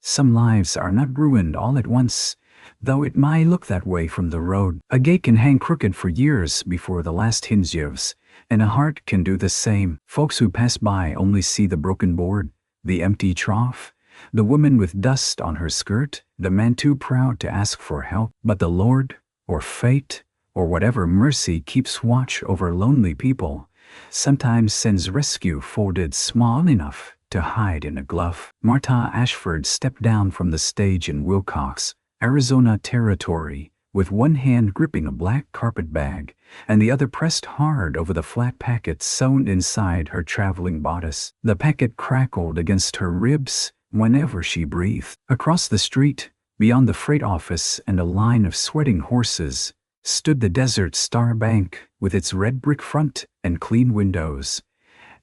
Some lives are not ruined all at once, though it might look that way from the road. A gate can hang crooked for years before the last hinge gives, and a heart can do the same. Folks who pass by only see the broken board, the empty trough, the woman with dust on her skirt, the man too proud to ask for help. But the Lord, or fate, or whatever mercy keeps watch over lonely people, sometimes sends rescue folded small enough to hide in a glove. Martha Ashford stepped down from the stage in Wilcox, Arizona territory, with one hand gripping a black carpet bag and the other pressed hard over the flat packet sewn inside her traveling bodice. The packet crackled against her ribs whenever she breathed. Across the street, beyond the freight office and a line of sweating horses, stood the Desert Star Bank with its red brick front and clean windows.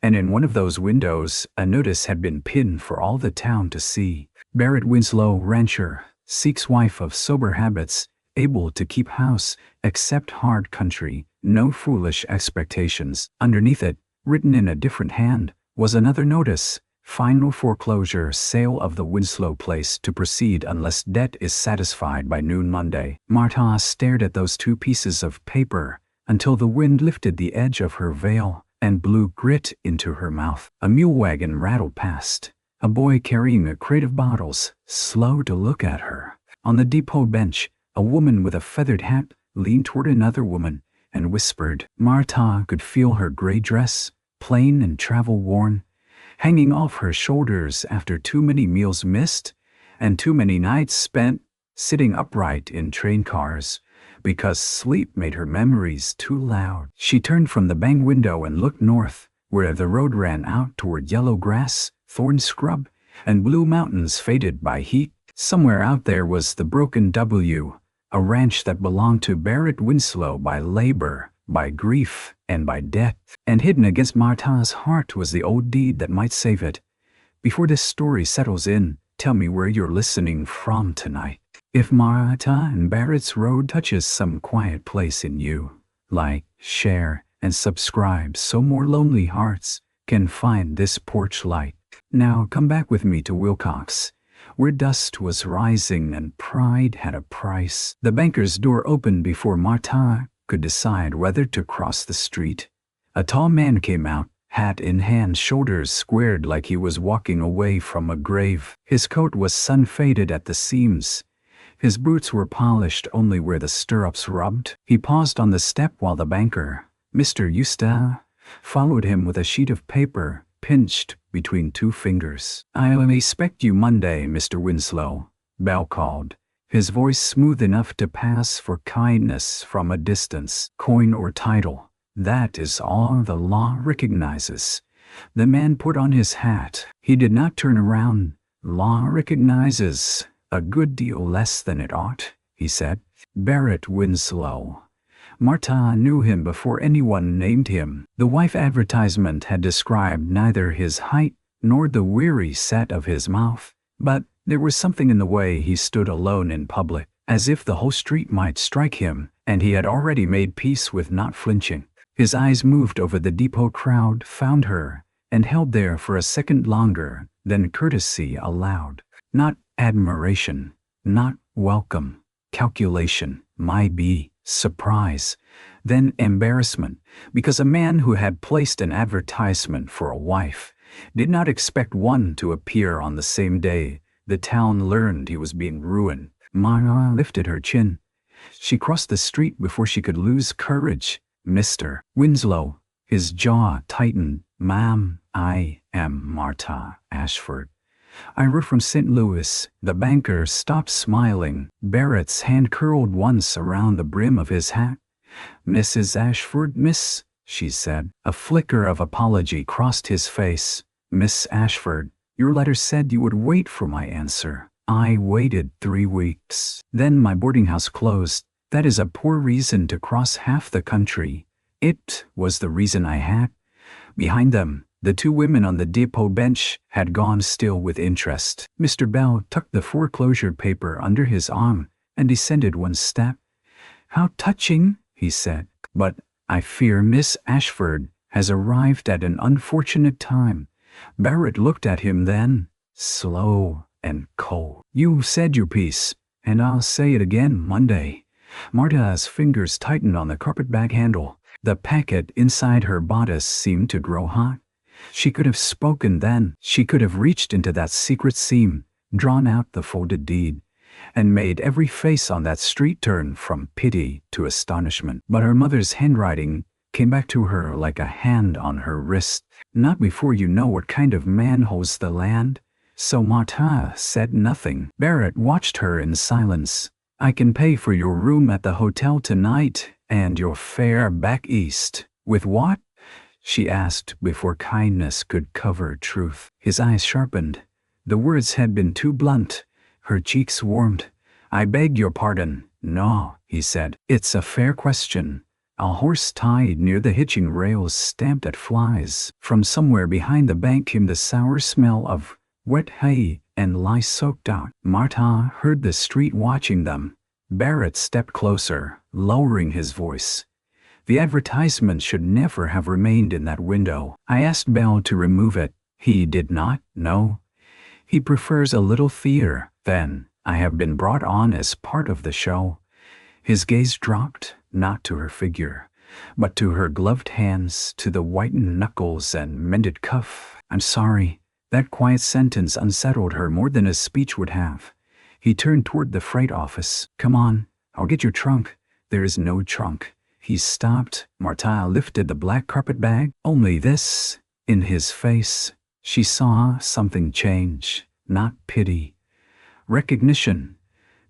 And in one of those windows, a notice had been pinned for all the town to see. Barrett Winslow, rancher, seeks wife of sober habits, able to keep house, accept hard country, no foolish expectations. Underneath it, written in a different hand, was another notice: final foreclosure, sale of the Winslow place to proceed unless debt is satisfied by noon Monday. Martha stared at those two pieces of paper until the wind lifted the edge of her veil and blew grit into her mouth. A mule wagon rattled past, a boy carrying a crate of bottles, slow to look at her. On the depot bench, a woman with a feathered hat leaned toward another woman and whispered. Martha could feel her gray dress, plain and travel-worn, hanging off her shoulders after too many meals missed and too many nights spent sitting upright in train cars because sleep made her memories too loud. She turned from the bank window and looked north, where the road ran out toward yellow grass, thorn scrub, and blue mountains faded by heat. Somewhere out there was the Broken W, a ranch that belonged to Barrett Winslow by labor, by grief, and by debt. And hidden against Martha's heart was the old deed that might save it. Before this story settles in, tell me where you're listening from tonight. If Martha and Barrett's road touches some quiet place in you, like, share, and subscribe so more lonely hearts can find this porch light. Now come back with me to Wilcox, where dust was rising and pride had a price. The banker's door opened before Martha could decide whether to cross the street. A tall man came out, hat in hand, shoulders squared like he was walking away from a grave. His coat was sun-faded at the seams. His boots were polished only where the stirrups rubbed. He paused on the step while the banker, Mr. Eustace, followed him with a sheet of paper pinched between two fingers. "I'll expect you Monday, Mr. Winslow," Bell called, his voice smooth enough to pass for kindness from a distance. "Coin or title, that is all the law recognizes." The man put on his hat. He did not turn around. "Law recognizes a good deal less than it ought," he said. "Barrett Winslow." Martha knew him before anyone named him. The wife advertisement had described neither his height nor the weary set of his mouth, but there was something in the way he stood alone in public, as if the whole street might strike him, and he had already made peace with not flinching. His eyes moved over the depot crowd, found her, and held there for a second longer than courtesy allowed. Not admiration, not welcome, calculation, might be, surprise, then embarrassment, because a man who had placed an advertisement for a wife did not expect one to appear on the same day the town learned he was being ruined. Martha lifted her chin. She crossed the street before she could lose courage. "Mr. Winslow," his jaw tightened. "Ma'am, I am Martha Ashford. I wrote from St. Louis." The banker stopped smiling. Barrett's hand curled once around the brim of his hat. "Mrs. Ashford, miss," she said. A flicker of apology crossed his face. "Miss Ashford, your letter said you would wait for my answer. I waited 3 weeks. Then my boarding house closed. That is a poor reason to cross half the country. It was the reason I had." Behind them, the two women on the depot bench had gone still with interest. Mr. Bell tucked the foreclosure paper under his arm and descended one step. "How touching," he said. "But I fear Miss Ashford has arrived at an unfortunate time." Barrett looked at him then, slow and cold. You said your piece, and I'll say it again Monday. Marta's fingers tightened on the carpetbag handle. The packet inside her bodice seemed to grow hot. She could have spoken then. She could have reached into that secret seam, drawn out the folded deed, and made every face on that street turn from pity to astonishment. But her mother's handwriting came back to her like a hand on her wrist. Not before you know what kind of man holds the land. So Marta said nothing. Barrett watched her in silence. I can pay for your room at the hotel tonight and your fare back east. With what? She asked before kindness could cover truth. His eyes sharpened. The words had been too blunt. Her cheeks warmed. I beg your pardon. No, he said. It's a fair question. A horse tied near the hitching rails stamped at flies. From somewhere behind the bank came the sour smell of wet hay and lice soaked out. Marta heard the street watching them. Barrett stepped closer, lowering his voice. The advertisement should never have remained in that window. I asked Bell to remove it. He did not, no. He prefers a little theater. Then, I have been brought on as part of the show. His gaze dropped, not to her figure, but to her gloved hands, to the whitened knuckles and mended cuff. I'm sorry. That quiet sentence unsettled her more than a speech would have. He turned toward the freight office. Come on, I'll get your trunk. There is no trunk. He stopped. Marta lifted the black carpet bag. Only this. In his face, she saw something change, not pity. Recognition.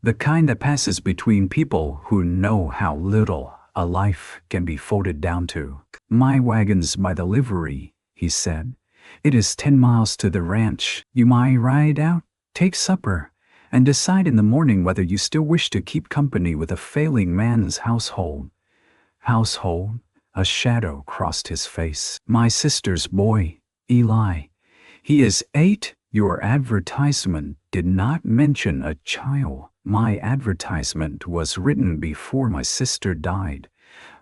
The kind that passes between people who know how little a life can be folded down to. My wagon's by the livery, he said. It is 10 miles to the ranch. You might ride out, take supper, and decide in the morning whether you still wish to keep company with a failing man's household. Household? A shadow crossed his face. My sister's boy, Eli. He is 8. Your advertisement did not mention a child. My advertisement was written before my sister died.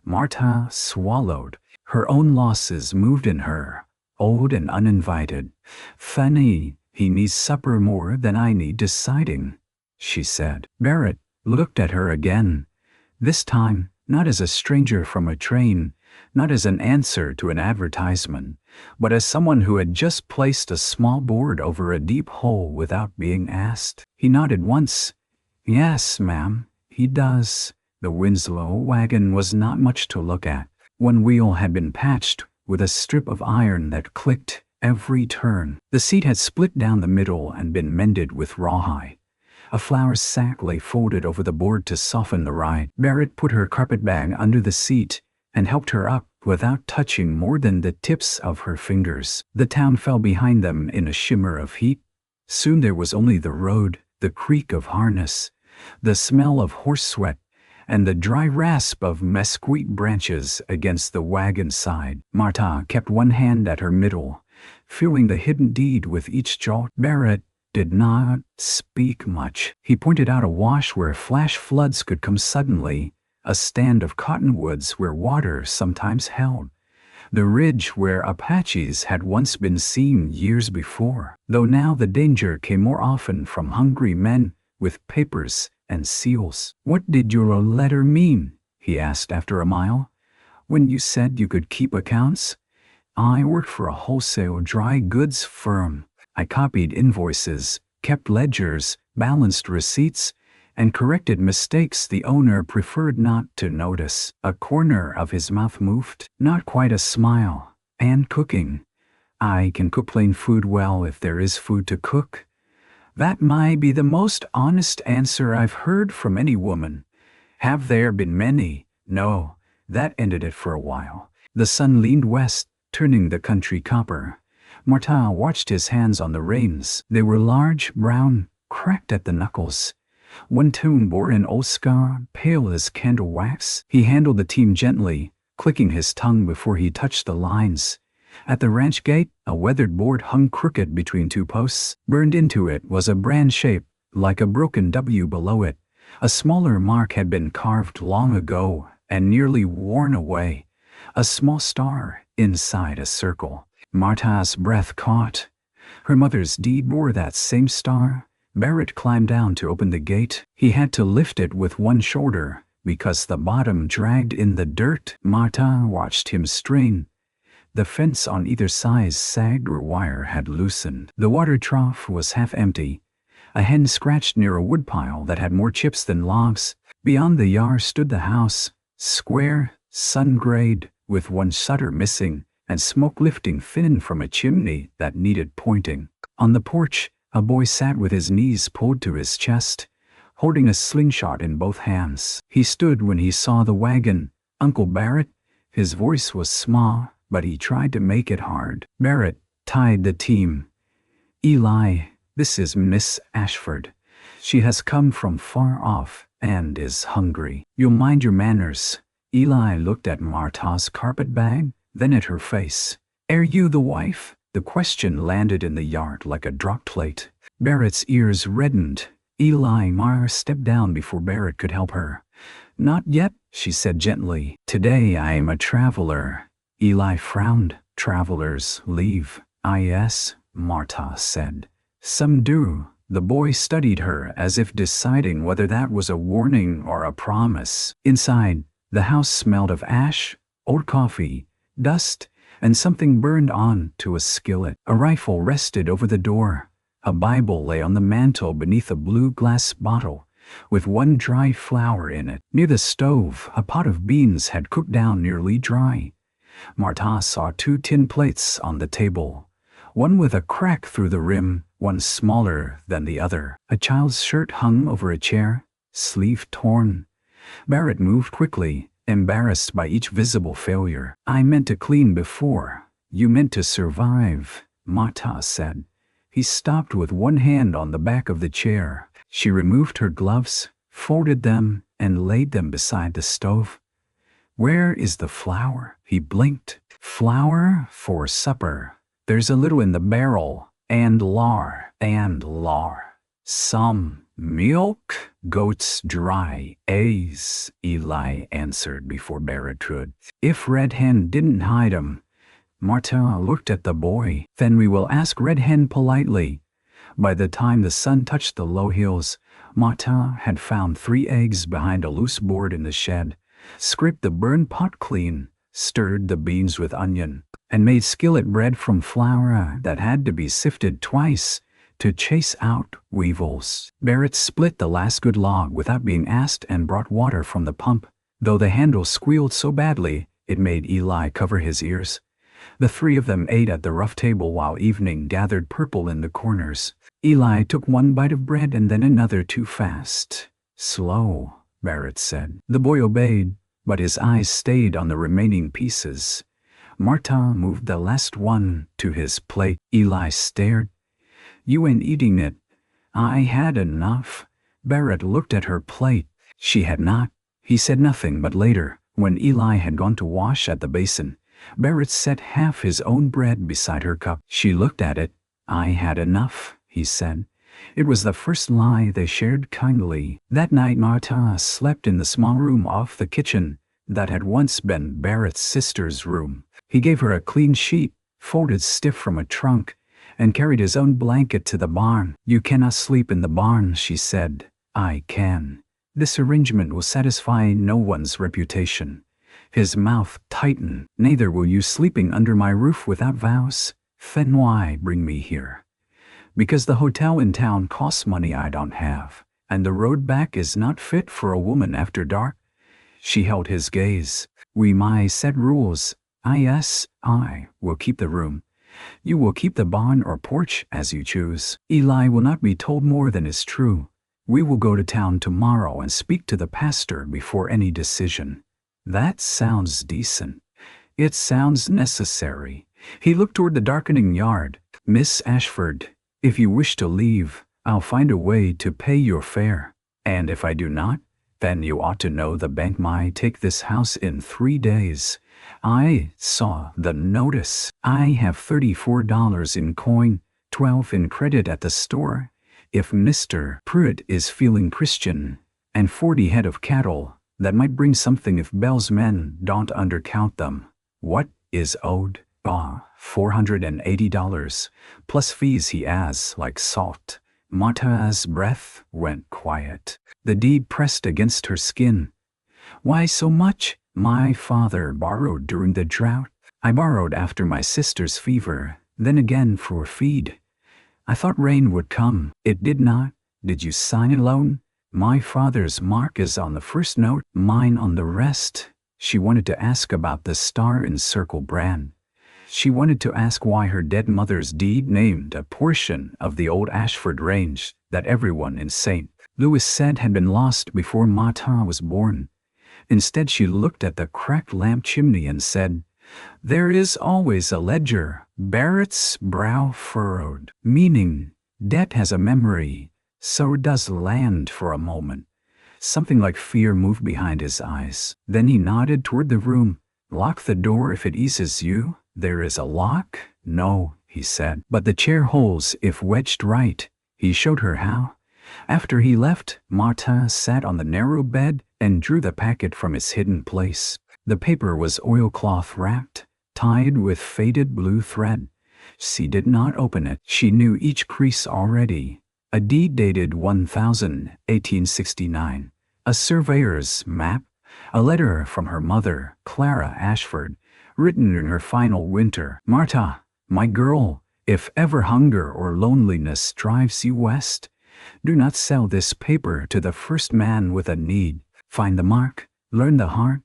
Marta swallowed. Her own losses moved in her, old and uninvited. Funny, he needs supper more than I need deciding, she said. Barrett looked at her again. This time, not as a stranger from a train, not as an answer to an advertisement, but as someone who had just placed a small board over a deep hole without being asked. He nodded once. Yes, ma'am, he does. The Winslow wagon was not much to look at. One wheel had been patched with a strip of iron that clicked every turn. The seat had split down the middle and been mended with rawhide. A flour sack lay folded over the board to soften the ride. Barrett put her carpetbag under the seat and helped her up without touching more than the tips of her fingers. The town fell behind them in a shimmer of heat. Soon there was only the road, the creak of harness, the smell of horse sweat, and the dry rasp of mesquite branches against the wagon side. Marta kept one hand at her middle, feeling the hidden deed with each jolt. Barrett did not speak much. He pointed out a wash where flash floods could come suddenly, a stand of cottonwoods where water sometimes held, the ridge where Apaches had once been seen years before, though now the danger came more often from hungry men with papers and seals. What did your letter mean? He asked after a mile. When you said you could keep accounts? I worked for a wholesale dry goods firm. I copied invoices, kept ledgers, balanced receipts, and corrected mistakes the owner preferred not to notice. A corner of his mouth moved, not quite a smile. And cooking. I can cook plain food well if there is food to cook. That might be the most honest answer I've heard from any woman. Have there been many? No, that ended it for a while. The sun leaned west, turning the country copper. Marta watched his hands on the reins. They were large, brown, cracked at the knuckles. One tune bore an old scar, pale as candle wax. He handled the team gently, clicking his tongue before he touched the lines. At the ranch gate, a weathered board hung crooked between two posts. Burned into it was a brand shape, like a broken W below it. A smaller mark had been carved long ago and nearly worn away. A small star inside a circle. Marta's breath caught. Her mother's deed bore that same star, Barrett climbed down to open the gate. He had to lift it with one shoulder because the bottom dragged in the dirt. Martha watched him strain. The fence on either side sagged or wire had loosened. The water trough was half empty. A hen scratched near a woodpile that had more chips than logs. Beyond the yard stood the house, square, sun-grayed, with one shutter missing, and smoke lifting thin from a chimney that needed pointing. On the porch, a boy sat with his knees pulled to his chest, holding a slingshot in both hands. He stood when he saw the wagon. "Uncle Barrett?" His voice was small, but he tried to make it hard. Barrett tied the team. "Eli, this is Miss Ashford. She has come from far off and is hungry. You'll mind your manners." Eli looked at Martha's carpet bag, then at her face. "Are you the wife?" The question landed in the yard like a drop plate. Barrett's ears reddened. Mar stepped down before Barrett could help her. "Not yet," she said gently. "Today I am a traveler." Eli frowned. "Travelers leave." "Yes," Martha said. "Some do." The boy studied her as if deciding whether that was a warning or a promise. Inside, the house smelled of ash, old coffee, dust, and something burned on to a skillet. A rifle rested over the door. A Bible lay on the mantel beneath a blue glass bottle, with one dry flower in it. Near the stove, a pot of beans had cooked down nearly dry. Martha saw 2 tin plates on the table, one with a crack through the rim, one smaller than the other. A child's shirt hung over a chair, sleeve torn. Barrett moved quickly, embarrassed by each visible failure. "I meant to clean before. You meant to survive," Martha said. He stopped with one hand on the back of the chair. She removed her gloves, folded them, and laid them beside the stove. "Where is the flour?" He blinked. "Flour for supper. There's a little in the barrel, and lard. Some milk, goat's dry eggs," Eli answered before Barrett could. "If Red Hen didn't hide 'em." Martha looked at the boy. "Then we will ask Red Hen politely." By the time the sun touched the low hills, Martha had found 3 eggs behind a loose board in the shed, scraped the burned pot clean, stirred the beans with onion, and made skillet bread from flour that had to be sifted twice to chase out weevils. Barrett split the last good log without being asked and brought water from the pump, though the handle squealed so badly it made Eli cover his ears. The 3 of them ate at the rough table while evening gathered purple in the corners. Eli took one bite of bread and then another too fast. "Slow," Barrett said. The boy obeyed, but his eyes stayed on the remaining pieces. Martha moved the last one to his plate. Eli stared. "You ain't eating it." "I had enough." Barrett looked at her plate. She had not. He said nothing, but later, when Eli had gone to wash at the basin, Barrett set half his own bread beside her cup. She looked at it. "I had enough," he said. It was the first lie they shared kindly. That night Martha slept in the small room off the kitchen that had once been Barrett's sister's room. He gave her a clean sheet, folded stiff from a trunk, and carried his own blanket to the barn. "You cannot sleep in the barn," she said. "I can. This arrangement will satisfy no one's reputation." His mouth tightened. "Neither will you sleeping under my roof without vows." "Then why bring me here?" "Because the hotel in town costs money I don't have, and the road back is not fit for a woman after dark." She held his gaze. "We might set rules. Yes, I will keep the room. You will keep the barn or porch as you choose. Eli will not be told more than is true. We will go to town tomorrow and speak to the pastor before any decision." "That sounds decent." "It sounds necessary." He looked toward the darkening yard. "Miss Ashford, if you wish to leave, I'll find a way to pay your fare. And if I do not, then you ought to know the bank might take this house in 3 days. I saw the notice. I have $34 in coin, 12 in credit at the store. If Mr. Pruitt is feeling Christian, and 40 head of cattle, that might bring something if Bell's men don't undercount them." "What is owed?" $480, plus fees," he adds, like salt. Marta's breath went quiet. The deed pressed against her skin. Why so much? My father borrowed during the drought. I borrowed after my sister's fever, then again for feed. I thought rain would come. It did not. Did you sign a loan? My father's mark is on the first note, mine on the rest. She wanted to ask about the Star and Circle brand. She wanted to ask why her dead mother's deed named a portion of the old Ashford Range that everyone in St. Louis said had been lost before Marta was born. Instead, she looked at the cracked lamp chimney and said, "There is always a ledger." Barrett's brow furrowed, meaning debt has a memory. So does land. For a moment, something like fear moved behind his eyes. Then he nodded toward the room. "Lock the door if it eases you." "There is a lock?" "No," he said, "but the chair holds if wedged right." He showed her how. After he left, Marta sat on the narrow bed and drew the packet from its hidden place. The paper was oilcloth wrapped, tied with faded blue thread. She did not open it. She knew each crease already. A deed dated 1869. A surveyor's map. A letter from her mother, Clara Ashford, written in her final winter. "Marta, my girl, if ever hunger or loneliness drives you west, do not sell this paper to the first man with a need. Find the mark, learn the heart.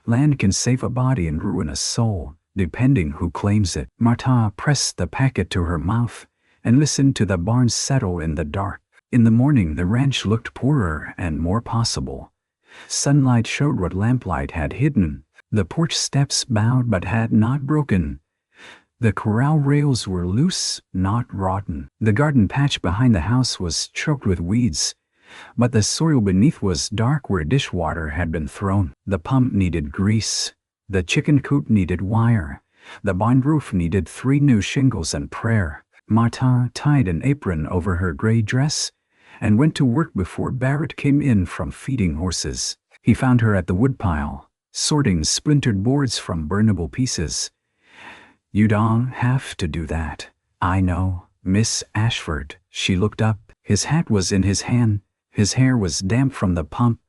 Land can save a body and ruin a soul, depending who claims it." Marta pressed the packet to her mouth and listened to the barn settle in the dark. In the morning, the ranch looked poorer and more possible. Sunlight showed what lamplight had hidden. The porch steps bowed but had not broken. The corral rails were loose, not rotten. The garden patch behind the house was choked with weeds, but the soil beneath was dark where dishwater had been thrown. The pump needed grease. The chicken coop needed wire. The barn roof needed 3 new shingles and prayer. Marta tied an apron over her gray dress and went to work before Barrett came in from feeding horses. He found her at the woodpile, sorting splintered boards from burnable pieces. "You don't have to do that." "I know, Miss Ashford." She looked up. His hat was in his hand. His hair was damp from the pump.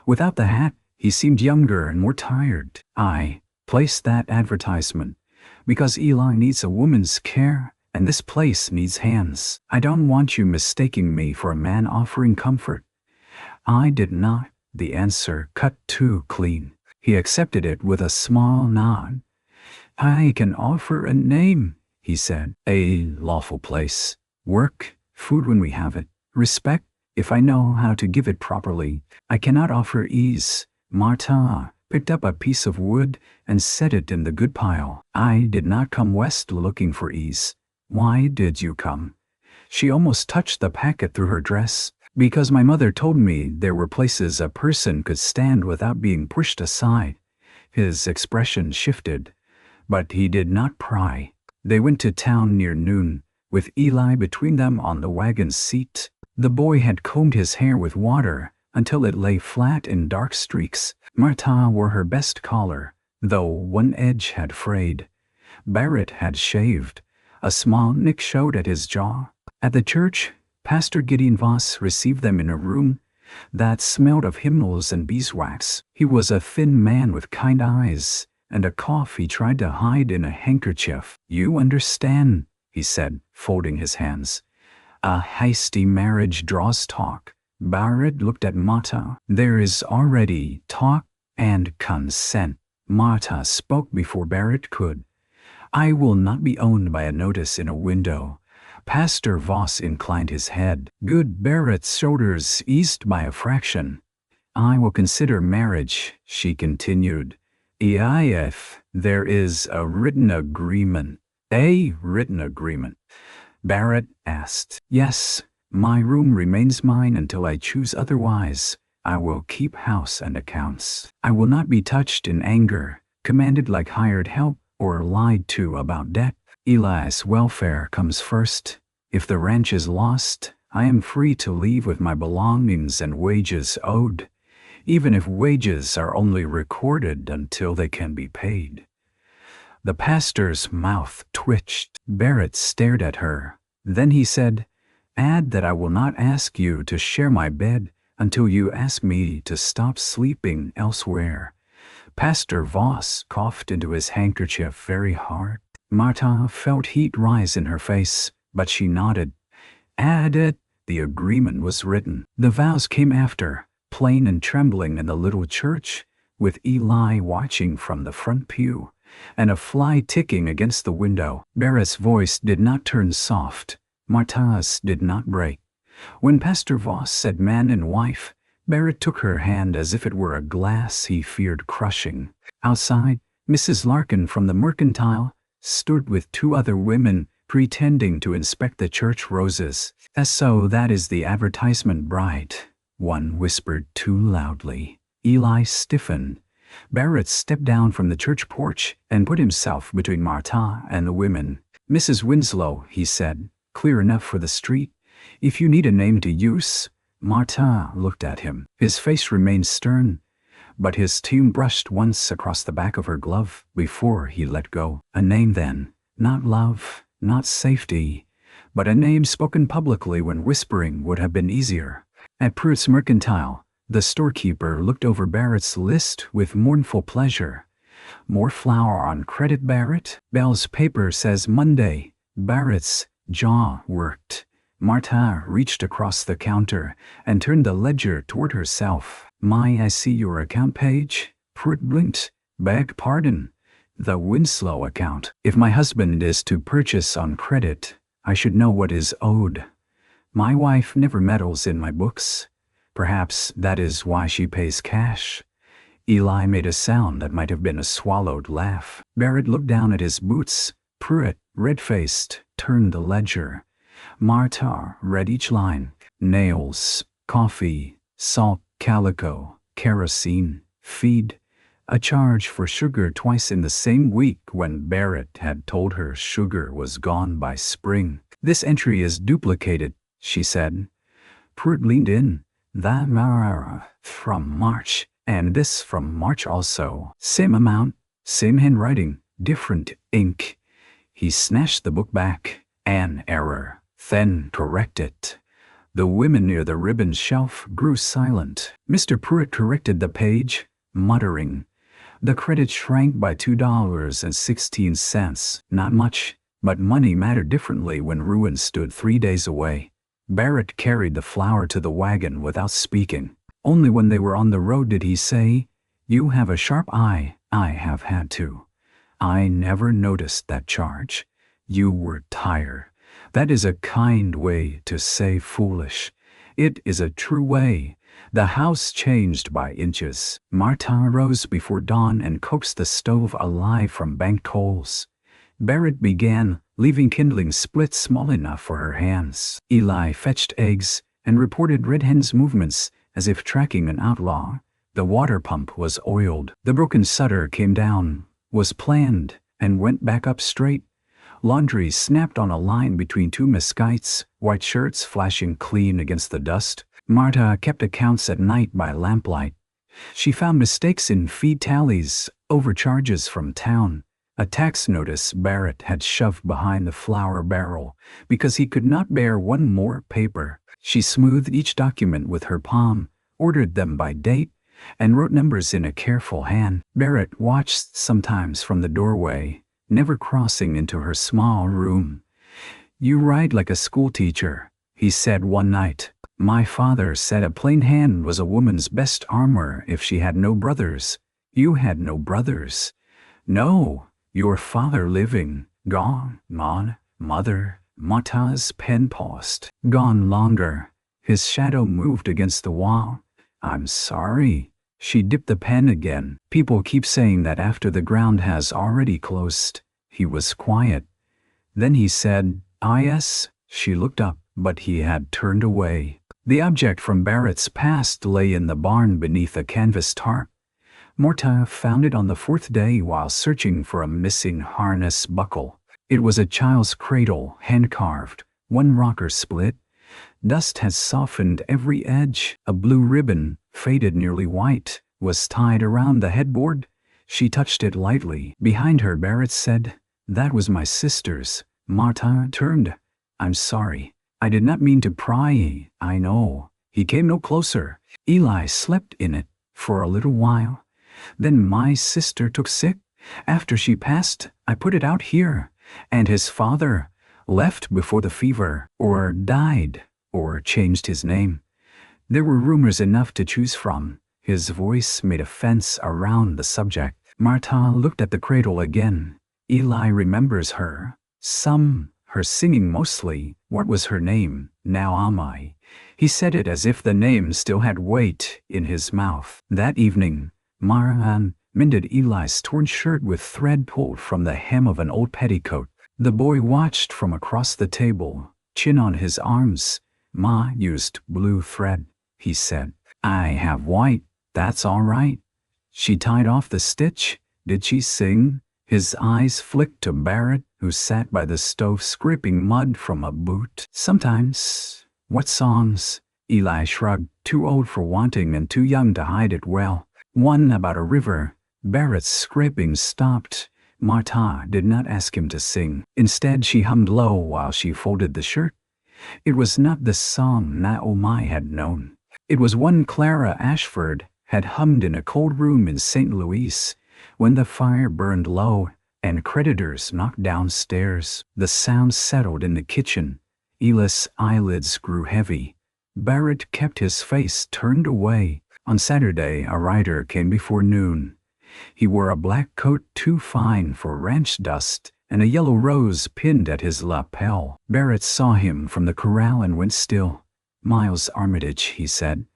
Without the hat, he seemed younger and more tired. "I placed that advertisement because Eli needs a woman's care, and this place needs hands. I don't want you mistaking me for a man offering comfort." "I did not." The answer cut too clean. He accepted it with a small nod. "I can offer a name," he said. "A lawful place. Work, food when we have it. Respect, if I know how to give it properly. I cannot offer ease." Marta picked up a piece of wood and set it in the good pile. "I did not come west looking for ease." "Why did you come?" She almost touched the packet through her dress. "Because my mother told me there were places a person could stand without being pushed aside." His expression shifted, but he did not pry. They went to town near noon, with Eli between them on the wagon seat. The boy had combed his hair with water until it lay flat in dark streaks. Marta wore her best collar, though one edge had frayed. Barrett had shaved. A small nick showed at his jaw. At the church, Pastor Gideon Voss received them in a room that smelled of hymnals and beeswax. He was a thin man with kind eyes and a cough he tried to hide in a handkerchief. "You understand," he said, folding his hands. "A hasty marriage draws talk." Barrett looked at Marta. "There is already talk and consent." Marta spoke before Barrett could. "I will not be owned by a notice in a window." Pastor Voss inclined his head. Good. Barrett's shoulders eased by a fraction. "I will consider marriage," she continued, "if there is a written agreement." "A written agreement?" Barrett asked. "Yes. My room remains mine until I choose otherwise. I will keep house and accounts. I will not be touched in anger, commanded like hired help, or lied to about debt. Eli's welfare comes first. If the ranch is lost, I am free to leave with my belongings and wages owed, even if wages are only recorded until they can be paid." The pastor's mouth twitched. Barrett stared at her. Then he said, Add that I will not ask you to share my bed until you ask me to stop sleeping elsewhere. Pastor Voss coughed into his handkerchief very hard. Martha felt heat rise in her face, but she nodded. Add it. The agreement was written. The vows came after, plain and trembling in the little church, with Eli watching from the front pew, and a fly ticking against the window. Barrett's voice did not turn soft. Martha's did not break. When Pastor Voss said man and wife, Barrett took her hand as if it were a glass he feared crushing. Outside, Mrs. Larkin from the Mercantile stood with two other women, pretending to inspect the church roses. So that is the advertisement bride, one whispered too loudly. Eli stiffened. Barrett stepped down from the church porch and put himself between Martha and the women. Mrs. Winslow, he said, clear enough for the street. If you need a name to use. Martha looked at him. His face remained stern, but his tongue brushed once across the back of her glove before he let go. A name then, not love, not safety, but a name spoken publicly when whispering would have been easier. At Prairie's Mercantile, the storekeeper looked over Barrett's list with mournful pleasure. More flour on credit, Barrett? Bell's paper says Monday. Barrett's jaw worked. Martha reached across the counter and turned the ledger toward herself. I see your account page. Prairie blinked. Beg pardon. The Winslow account. If my husband is to purchase on credit, I should know what is owed. My wife never meddles in my books. Perhaps that is why she pays cash. Eli made a sound that might have been a swallowed laugh. Barrett looked down at his boots. Prairie, red-faced, turned the ledger. Martha read each line. Nails, coffee, salt, calico, kerosene, feed. A charge for sugar twice in the same week when Barrett had told her sugar was gone by spring. This entry is duplicated, she said. Prairie leaned in. That from March, and this from March also. Same amount, same handwriting, different ink. He snatched the book back. An error. Then correct it. The women near the ribbon shelf grew silent. Mr. Prairie corrected the page, muttering. The credit shrank by $2.16. Not much, but money mattered differently when ruin stood 3 days away. Barrett carried the flour to the wagon without speaking. Only when they were on the road did he say, You have a sharp eye. I have had to. I never noticed that charge. You were tired. That is a kind way to say foolish. It is a true way. The house changed by inches. Martha rose before dawn and coaxed the stove alive from banked coals. Barrett began, leaving kindling splits small enough for her hands. Eli fetched eggs and reported Red Hen's movements as if tracking an outlaw. The water pump was oiled. The broken shutter came down, was planned, and went back up straight. Laundry snapped on a line between two mesquites, white shirts flashing clean against the dust. Martha kept accounts at night by lamplight. She found mistakes in feed tallies, overcharges from town. A tax notice Barrett had shoved behind the flour barrel because he could not bear one more paper. She smoothed each document with her palm, ordered them by date, and wrote numbers in a careful hand. Barrett watched sometimes from the doorway, never crossing into her small room. You write like a schoolteacher, he said one night. My father said a plain hand was a woman's best armor if she had no brothers. You had no brothers. No, your father living, gone, mother. Martha's pen paused. Gone longer. His shadow moved against the wall. I'm sorry. She dipped the pen again. People keep saying that after the ground has already closed. He was quiet. Then he said, yes. She looked up, but he had turned away. The object from Barrett's past lay in the barn beneath a canvas tarp. Martha found it on the 4th day while searching for a missing harness buckle. It was a child's cradle, hand-carved, one rocker split. Dust had softened every edge. A blue ribbon, faded nearly white, was tied around the headboard. She touched it lightly. Behind her, Barrett said, That was my sister's. Martha turned. I'm sorry. I did not mean to pry, I know. He came no closer. Eli slept in it for a little while. Then my sister took sick. After she passed, I put it out here. And his father left before the fever, or died, or changed his name. There were rumors enough to choose from. His voice made a fence around the subject. Martha looked at the cradle again. Eli remembers her. Her singing mostly. What was her name? Naomi. He said it as if the name still had weight in his mouth. That evening, Marhan mended Eli's torn shirt with thread pulled from the hem of an old petticoat. The boy watched from across the table, chin on his arms. Ma used blue thread, he said. I have white. That's all right. She tied off the stitch. Did she sing? His eyes flicked to Barrett, who sat by the stove scraping mud from a boot. Sometimes. What songs? Eli shrugged, too old for wanting and too young to hide it well. One about a river. Barrett's scraping stopped. Martha did not ask him to sing. Instead, she hummed low while she folded the shirt. It was not the song Naomi had known. It was one Clara Ashford had hummed in a cold room in St. Louis when the fire burned low and creditors knocked downstairs. The sound settled in the kitchen. Eli's eyelids grew heavy. Barrett kept his face turned away. On Saturday, a rider came before noon. He wore a black coat too fine for ranch dust and a yellow rose pinned at his lapel. Barrett saw him from the corral and went still. Miles Armitage, he said.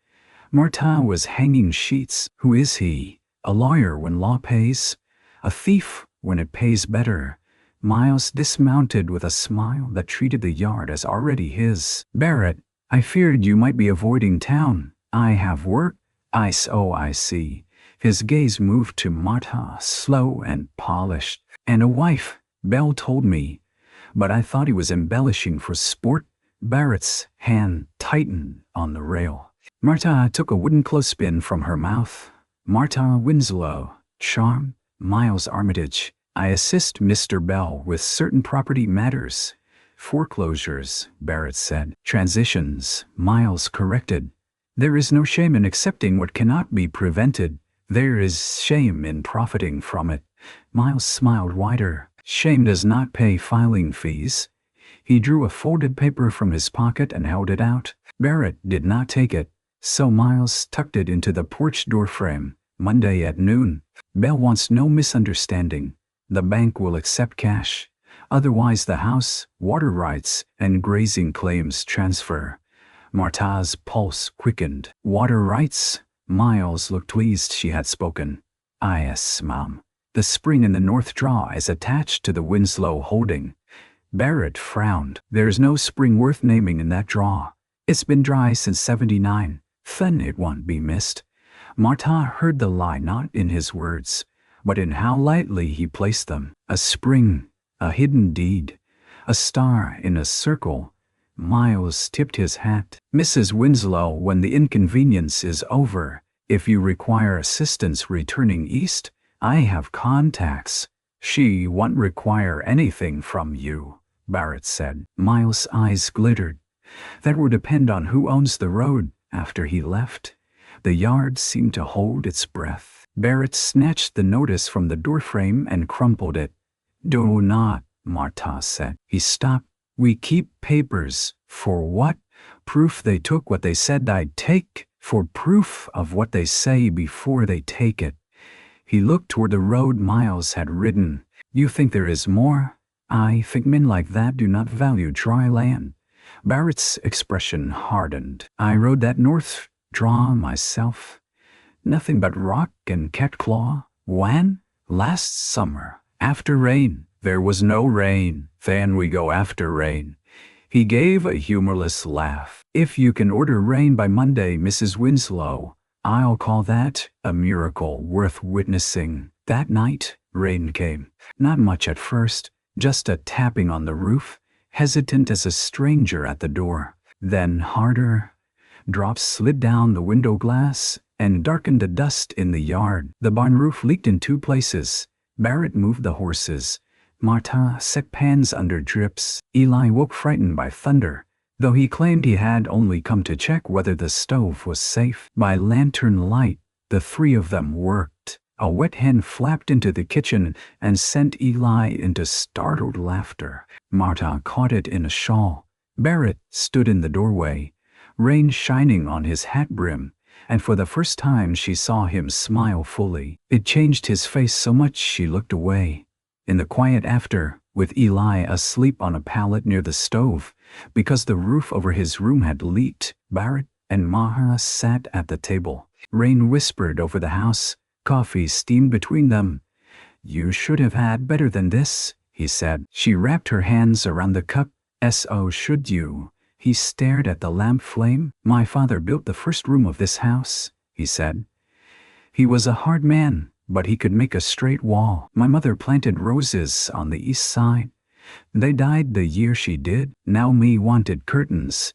Martha was hanging sheets. Who is he? A lawyer when law pays? A thief when it pays better. Miles dismounted with a smile that treated the yard as already his. Barrett, I feared you might be avoiding town. I have work. I see. His gaze moved to Martha, slow and polished. And a wife, Belle told me. But I thought he was embellishing for sport. Barrett's hand tightened on the rail. Martha took a wooden clothespin from her mouth. Martha Winslow, charm, Miles Armitage. I assist Mr. Bell with certain property matters. Foreclosures, Barrett said. Transitions, Miles corrected. There is no shame in accepting what cannot be prevented. There is shame in profiting from it. Miles smiled wider. Shame does not pay filing fees. He drew a folded paper from his pocket and held it out. Barrett did not take it, so Miles tucked it into the porch door frame. Monday at noon. Bell wants no misunderstanding. The bank will accept cash. Otherwise the house, water rights, and grazing claims transfer. Martha's pulse quickened. Water rights? Miles looked pleased she had spoken. Yes, Mom. The spring in the North Draw is attached to the Winslow holding. Barrett frowned. There's no spring worth naming in that draw. It's been dry since '79. Then it won't be missed. Martha heard the lie not in his words, but in how lightly he placed them. A spring, a hidden deed, a star in a circle. Miles tipped his hat. Mrs. Winslow, when the inconvenience is over, if you require assistance returning east, I have contacts. She won't require anything from you, Barrett said. Miles' eyes glittered. That would depend on who owns the road after he left. The yard seemed to hold its breath. Barrett snatched the notice from the doorframe and crumpled it. Do not, Martha said. He stopped. We keep papers. For what? Proof they took what they said I'd take. For proof of what they say before they take it. He looked toward the road Miles had ridden. You think there is more? I think men like that do not value dry land. Barrett's expression hardened. I rode that North Draw myself. Nothing but rock and catclaw. When? Last summer. After rain. There was no rain. Then we go after rain. He gave a humorless laugh. If you can order rain by Monday, Mrs. Winslow, I'll call that a miracle worth witnessing. That night, rain came. Not much at first, just a tapping on the roof, hesitant as a stranger at the door. Then harder. Drops slid down the window glass and darkened the dust in the yard. The barn roof leaked in 2 places. Barrett moved the horses. Martha set pans under drips. Eli woke frightened by thunder. though he claimed he had only come to check whether the stove was safe. By lantern light, the three of them worked. A wet hen flapped into the kitchen and sent Eli into startled laughter. Martha caught it in a shawl. Barrett stood in the doorway, rain shining on his hat brim, and for the first time she saw him smile fully. It changed his face so much she looked away. In the quiet after, with Eli asleep on a pallet near the stove, because the roof over his room had leaked, Barrett and Maha sat at the table. Rain whispered over the house. Coffee steamed between them. "You should have had better than this," he said. She wrapped her hands around the cup. "So should you." He stared at the lamp flame. "My father built the first room of this house," he said. "He was a hard man, but he could make a straight wall. My mother planted roses on the east side. They died the year she did. Naomi wanted curtains.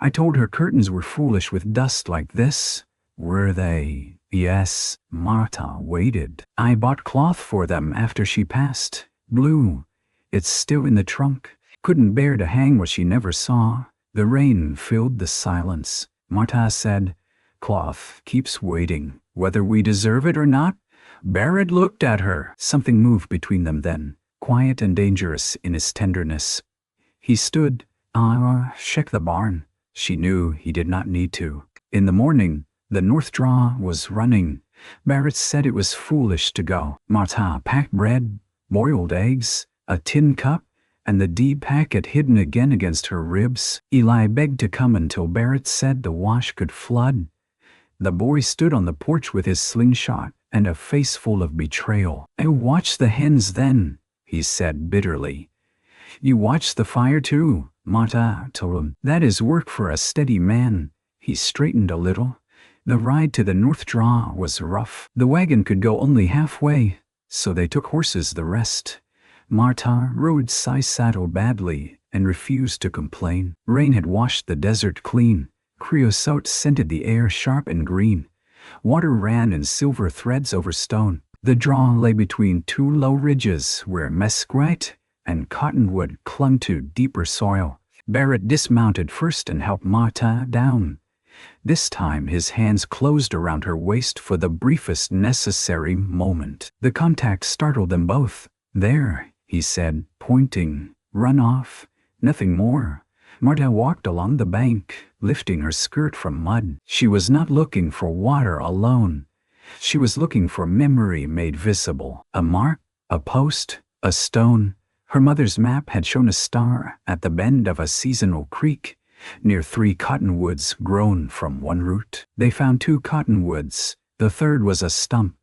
I told her curtains were foolish with dust like this." "Were they?" "Yes." Martha waited. "I bought cloth for them after she passed. Blue. It's still in the trunk. Couldn't bear to hang what she never saw." The rain filled the silence. Martha said, "Cloth keeps waiting, whether we deserve it or not." Barrett looked at her. Something moved between them then, quiet and dangerous in its tenderness. He stood. Check the barn." She knew he did not need to. In the morning, the north draw was running. Barrett said it was foolish to go. Martha packed bread, boiled eggs, a tin cup, and the D packet hidden again against her ribs. Eli begged to come until Barrett said the wash could flood. The boy stood on the porch with his slingshot and a face full of betrayal. "I watched the hens then," he said bitterly. "You watched the fire too," Martha told him. "That is work for a steady man." He straightened a little. The ride to the north draw was rough. The wagon could go only halfway, so they took horses the rest. Martha rode side-saddle badly and refused to complain. Rain had washed the desert clean. Creosote scented the air sharp and green. Water ran in silver threads over stone. The draw lay between two low ridges where mesquite and cottonwood clung to deeper soil. Barrett dismounted first and helped Martha down. This time his hands closed around her waist for the briefest necessary moment. The contact startled them both. "There," he said, pointing. "Run off. Nothing more." Martha walked along the bank, lifting her skirt from mud. She was not looking for water alone. She was looking for memory made visible. A mark, a post, a stone. Her mother's map had shown a star at the bend of a seasonal creek, near 3 cottonwoods grown from one root. They found 2 cottonwoods. The third was a stump.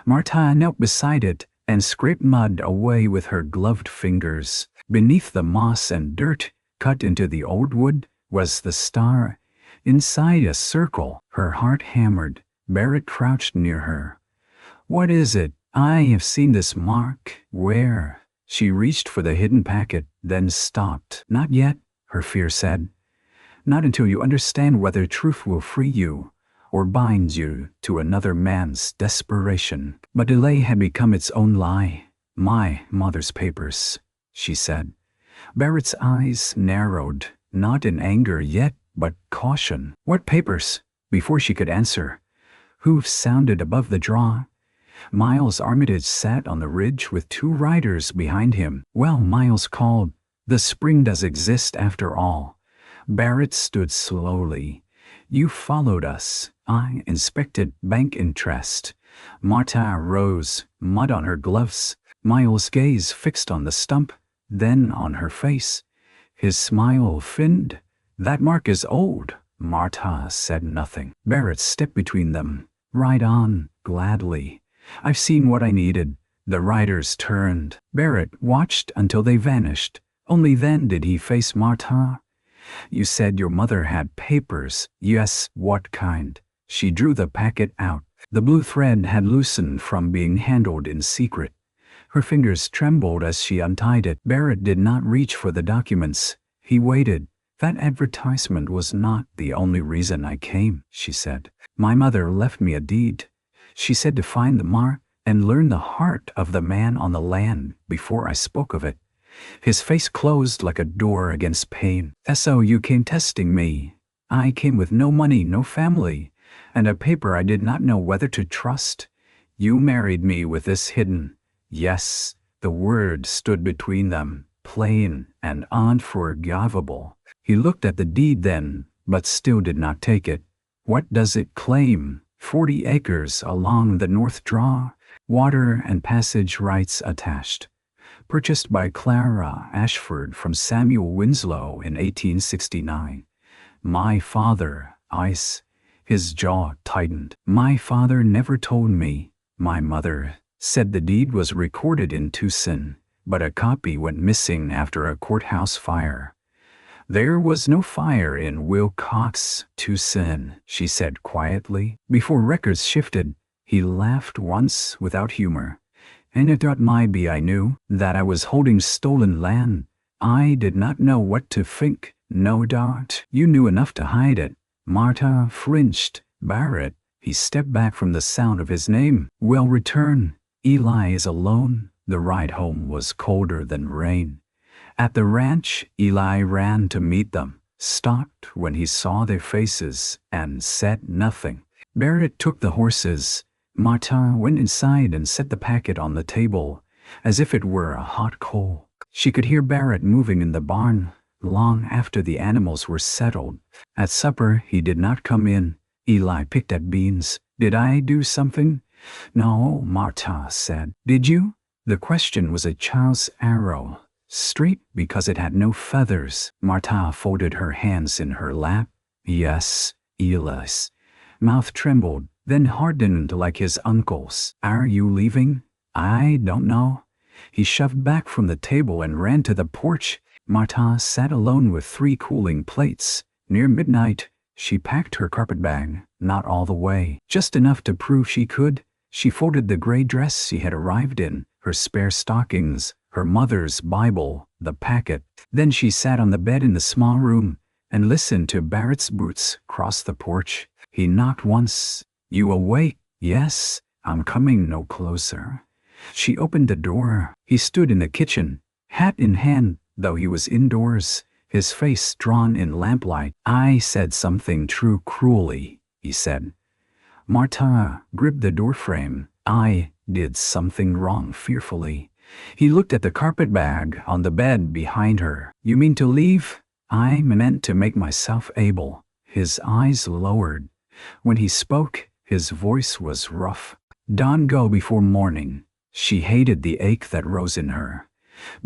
Martha knelt beside it and scraped mud away with her gloved fingers. Beneath the moss and dirt, cut into the old wood, was the star. Inside a circle, her heart hammered. Barrett crouched near her. "What is it? I have seen this mark." "Where?" She reached for the hidden packet, then stopped. "Not yet," her fear said. "Not until you understand whether truth will free you or bind you to another man's desperation." But delay had become its own lie. "My mother's papers," she said. Barrett's eyes narrowed, not in anger yet, but caution. "What papers?" Before she could answer, hoofs sounded above the draw. Miles Armitage sat on the ridge with 2 riders behind him. "Well," Miles called, "the spring does exist after all." Barrett stood slowly. "You followed us." "I inspected bank interest." Martha rose, mud on her gloves. Miles' gaze fixed on the stump, then on her face. His smile thinned. "That mark is old." Martha said nothing. Barrett stepped between them. "Ride on, gladly. I've seen what I needed." The riders turned. Barrett watched until they vanished. Only then did he face Martha. "You said your mother had papers." "Yes." "What kind?" She drew the packet out. The blue thread had loosened from being handled in secret. Her fingers trembled as she untied it. Barrett did not reach for the documents. He waited. "That advertisement was not the only reason I came," she said. "My mother left me a deed. She said to find the mark and learn the heart of the man on the land before I spoke of it. His face closed like a door against pain. "So you came testing me. I came with no money, no family, and a paper I did not know whether to trust. You married me with this hidden." Yes, the word stood between them, plain and unforgivable. He looked at the deed then, but still did not take it. What does it claim? 40 acres along the North Draw, water and passage rights attached. Purchased by Clara Ashford from Samuel Winslow in 1869. My father, Ice. His jaw tightened. My father never told me. My mother said the deed was recorded in Tucson, but a copy went missing after a courthouse fire. There was no fire in Wilcox, Tucson, she said quietly. Before records shifted, he laughed once without humor. And it might be I knew that I was holding stolen land. I did not know what to think. No doubt you knew enough to hide it. Martha flinched. Barrett. He stepped back from the sound of his name. Well, return. Eli is alone. The ride home was colder than rain. At the ranch, Eli ran to meet them, stopped when he saw their faces, and said nothing. Barrett took the horses. Martha went inside and set the packet on the table, as if it were a hot coal. She could hear Barrett moving in the barn, long after the animals were settled. At supper, he did not come in. Eli picked at beans. Did I do something? No, Martha said. Did you? The question was a child's arrow, straight because it had no feathers. Martha folded her hands in her lap. Yes, Eli's mouth trembled, then hardened like his uncle's. Are you leaving? I don't know. He shoved back from the table and ran to the porch. Martha sat alone with 3 cooling plates. Near midnight, she packed her carpet bag, not all the way, just enough to prove she could. She folded the gray dress she had arrived in, her spare stockings, her mother's Bible, the packet. Then she sat on the bed in the small room and listened to Barrett's boots cross the porch. He knocked once. You awake? Yes, I'm coming no closer. She opened the door. He stood in the kitchen, hat in hand, though he was indoors, his face drawn in lamplight. I said something too cruelly, he said. Martha gripped the doorframe. I did something wrong fearfully. He looked at the carpet bag on the bed behind her. You mean to leave? I meant to make myself able. His eyes lowered. When he spoke, his voice was rough. Dawn go before morning. She hated the ache that rose in her.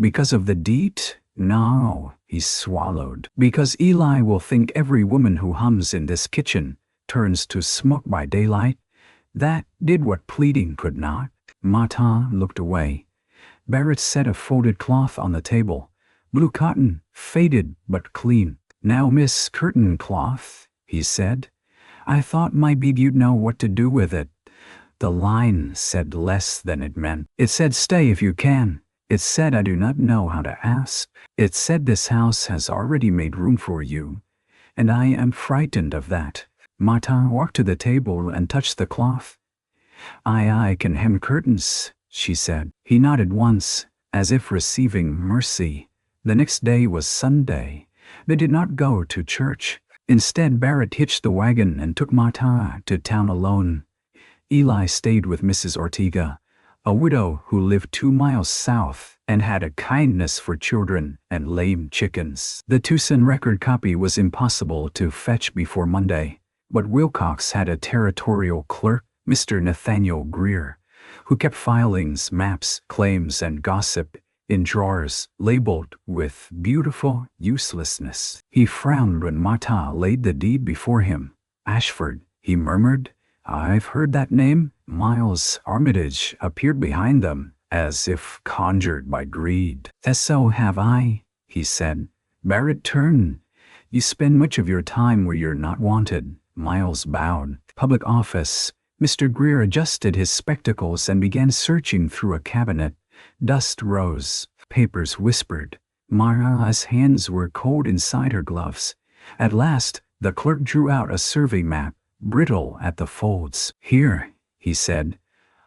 Because of the deed? No, he swallowed. Because Eli will think every woman who hums in this kitchen turns to smoke by daylight. That did what pleading could not. Martha looked away. Barrett set a folded cloth on the table. Blue cotton, faded but clean. Now, Miss Curtain Cloth, he said. I thought maybe you'd know what to do with it. The line said less than it meant. It said stay if you can. It said I do not know how to ask. It said this house has already made room for you, and I am frightened of that. Martha walked to the table and touched the cloth. I can hem curtains, she said. He nodded once, as if receiving mercy. The next day was Sunday. They did not go to church. Instead, Barrett hitched the wagon and took Martha to town alone. Eli stayed with Mrs. Ortega, a widow who lived 2 miles south and had a kindness for children and lame chickens. The Tucson record copy was impossible to fetch before Monday, but Wilcox had a territorial clerk, Mr. Nathaniel Greer, who kept filings, maps, claims, and gossip in drawers labeled with beautiful uselessness. He frowned when Martha laid the deed before him. Ashford, he murmured. I've heard that name. Miles Armitage appeared behind them, as if conjured by greed. So have I, he said. Barrett turned. You spend much of your time where you're not wanted. Miles bowed. Public office. Mr. Greer adjusted his spectacles and began searching through a cabinet. Dust rose. Papers whispered. Martha's hands were cold inside her gloves. At last, the clerk drew out a survey map, brittle at the folds. Here, he said.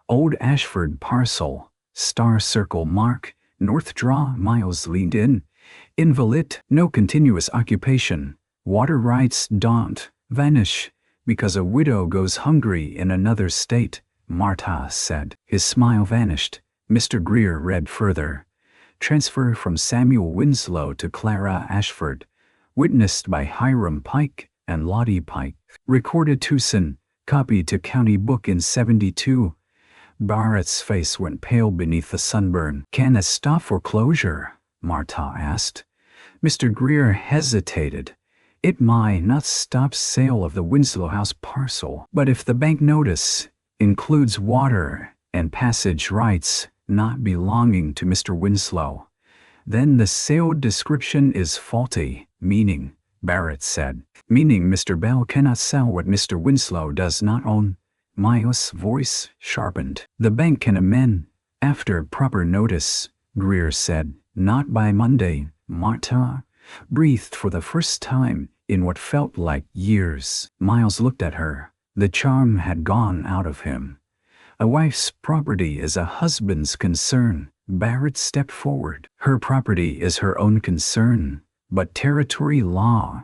Old Ashford parcel, star circle mark, North Draw. Miles leaned in. Invalid, no continuous occupation. Water rights don't vanish because a widow goes hungry in another state, Martha said. His smile vanished. Mr. Greer read further. Transfer from Samuel Winslow to Clara Ashford. Witnessed by Hiram Pike and Lottie Pike. Recorded Tucson. Copied to County Book in 72. Barrett's face went pale beneath the sunburn. Can I stop foreclosure? Martha asked. Mr. Greer hesitated. It might not stop sale of the Winslow House parcel, but if the bank notice includes water and passage rights not belonging to Mr. Winslow, then the sale description is faulty, meaning, Barrett said, meaning Mr. Bell cannot sell what Mr. Winslow does not own. Miles' voice sharpened. The bank can amend after proper notice, Greer said. Not by Monday. Martha breathed for the first time in what felt like years. Miles looked at her. The charm had gone out of him. A wife's property is a husband's concern. Barrett stepped forward. Her property is her own concern, but territory law.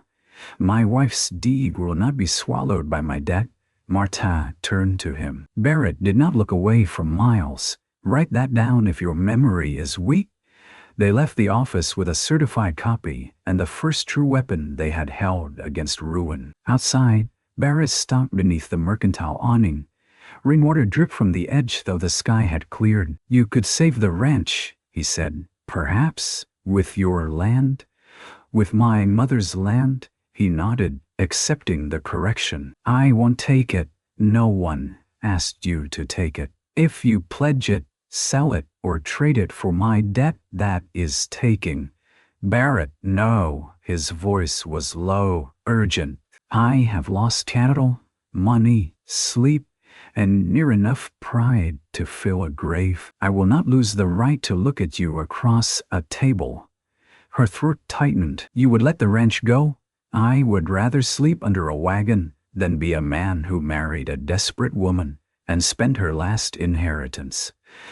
My wife's deed will not be swallowed by my debt. Martha turned to him. Barrett did not look away from Miles. Write that down if your memory is weak. They left the office with a certified copy and the first true weapon they had held against ruin. Outside, Barrett stopped beneath the mercantile awning. Rainwater dripped from the edge though the sky had cleared. You could save the ranch, he said. Perhaps, with your land? With my mother's land? He nodded, accepting the correction. I won't take it. No one asked you to take it. If you pledge it, sell it, or trade it for my debt, that is taking. Barrett, no. His voice was low, urgent. I have lost cattle, money, sleep, and near enough pride to fill a grave. I will not lose the right to look at you across a table. Her throat tightened. You would let the ranch go? I would rather sleep under a wagon than be a man who married a desperate woman and spent her last inheritance.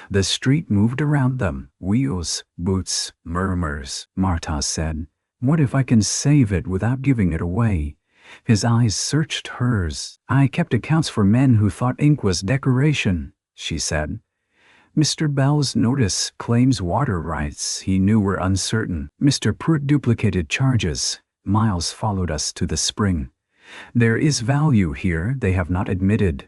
The street moved around them. Wheels, boots, murmurs. Martha said, what if I can save it without giving it away? His eyes searched hers. I kept accounts for men who thought ink was decoration, she said. Mr. Bell's notice claims water rights he knew were uncertain. Mr. Pruitt duplicated charges. Miles followed us to the spring. There is value here they have not admitted.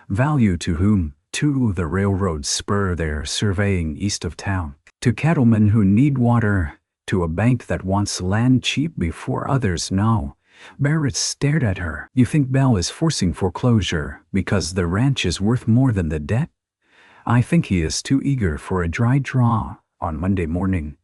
Value to whom? To the railroad spur they're surveying east of town. To cattlemen who need water. To a bank that wants land cheap before others know. Barrett stared at her. You think Bell is forcing foreclosure because the ranch is worth more than the debt? I think he is too eager for a dry draw. On Monday morning,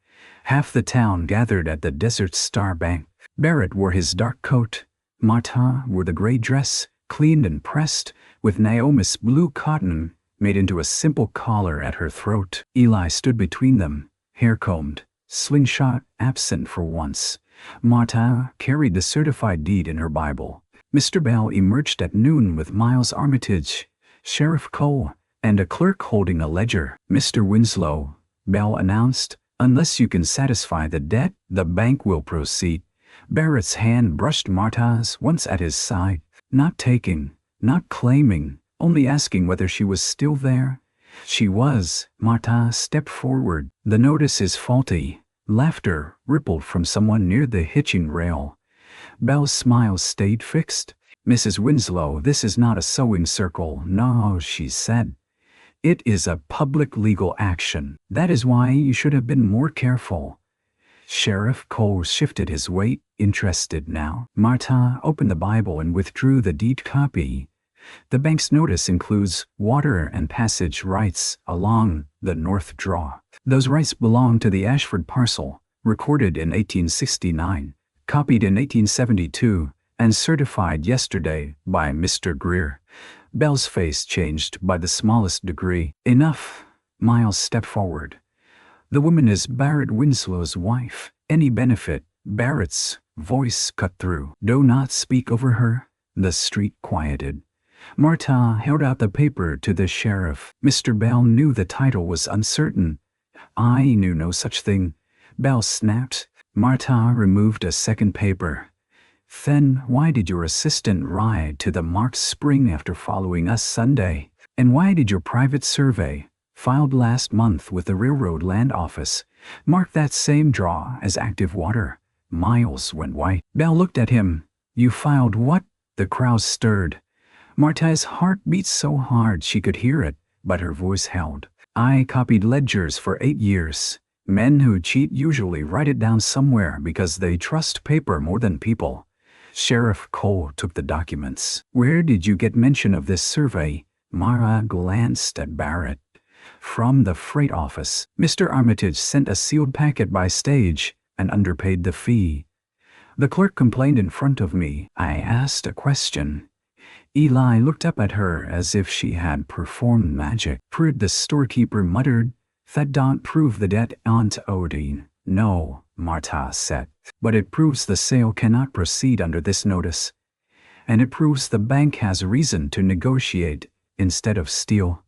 half the town gathered at the Desert Star Bank. Barrett wore his dark coat. Martha wore the gray dress, cleaned and pressed, with Naomi's blue cotton made into a simple collar at her throat. Eli stood between them, hair combed, slingshot absent for once. Martha carried the certified deed in her Bible. Mr. Bell emerged at noon with Miles Armitage, Sheriff Cole, and a clerk holding a ledger. Mr. Winslow, Bell announced, unless you can satisfy the debt, the bank will proceed. Barrett's hand brushed Martha's once at his side. Not taking, not claiming, only asking whether she was still there. She was. Martha stepped forward. The notice is faulty. Laughter rippled from someone near the hitching rail. Bell's smile stayed fixed. Mrs. Winslow, this is not a sewing circle. No, she said. It is a public legal action. That is why you should have been more careful. Sheriff Cole shifted his weight, interested now. Martha opened the Bible and withdrew the deed copy. The bank's notice includes water and passage rights along the North Draw. Those rights belong to the Ashford parcel, recorded in 1869, copied in 1872, and certified yesterday by Mr. Greer. Bell's face changed by the smallest degree. Enough. Miles stepped forward. The woman is Barrett Winslow's wife. Any benefit? Barrett's voice cut through. Do not speak over her. The street quieted. Martha held out the paper to the sheriff. Mr. Bell knew the title was uncertain. I knew no such thing. Belle snapped. Martha removed a second paper. Then why did your assistant ride to the Marks Spring after following us Sunday? And why did your private survey, filed last month with the Railroad Land Office, mark that same draw as active water? Miles went white. Belle looked at him. You filed what? The crowd stirred. Martha's heart beat so hard she could hear it, but her voice held. I copied ledgers for 8 years. Men who cheat usually write it down somewhere because they trust paper more than people. Sheriff Cole took the documents. Where did you get mention of this survey? Mara glanced at Barrett. From the freight office. Mr. Armitage sent a sealed packet by stage and underpaid the fee. The clerk complained in front of me. I asked a question. Eli looked up at her as if she had performed magic. Prude, the storekeeper muttered. That don't prove the debt, Aunt Odine. No, Martha said. But it proves the sale cannot proceed under this notice. And it proves the bank has reason to negotiate instead of steal.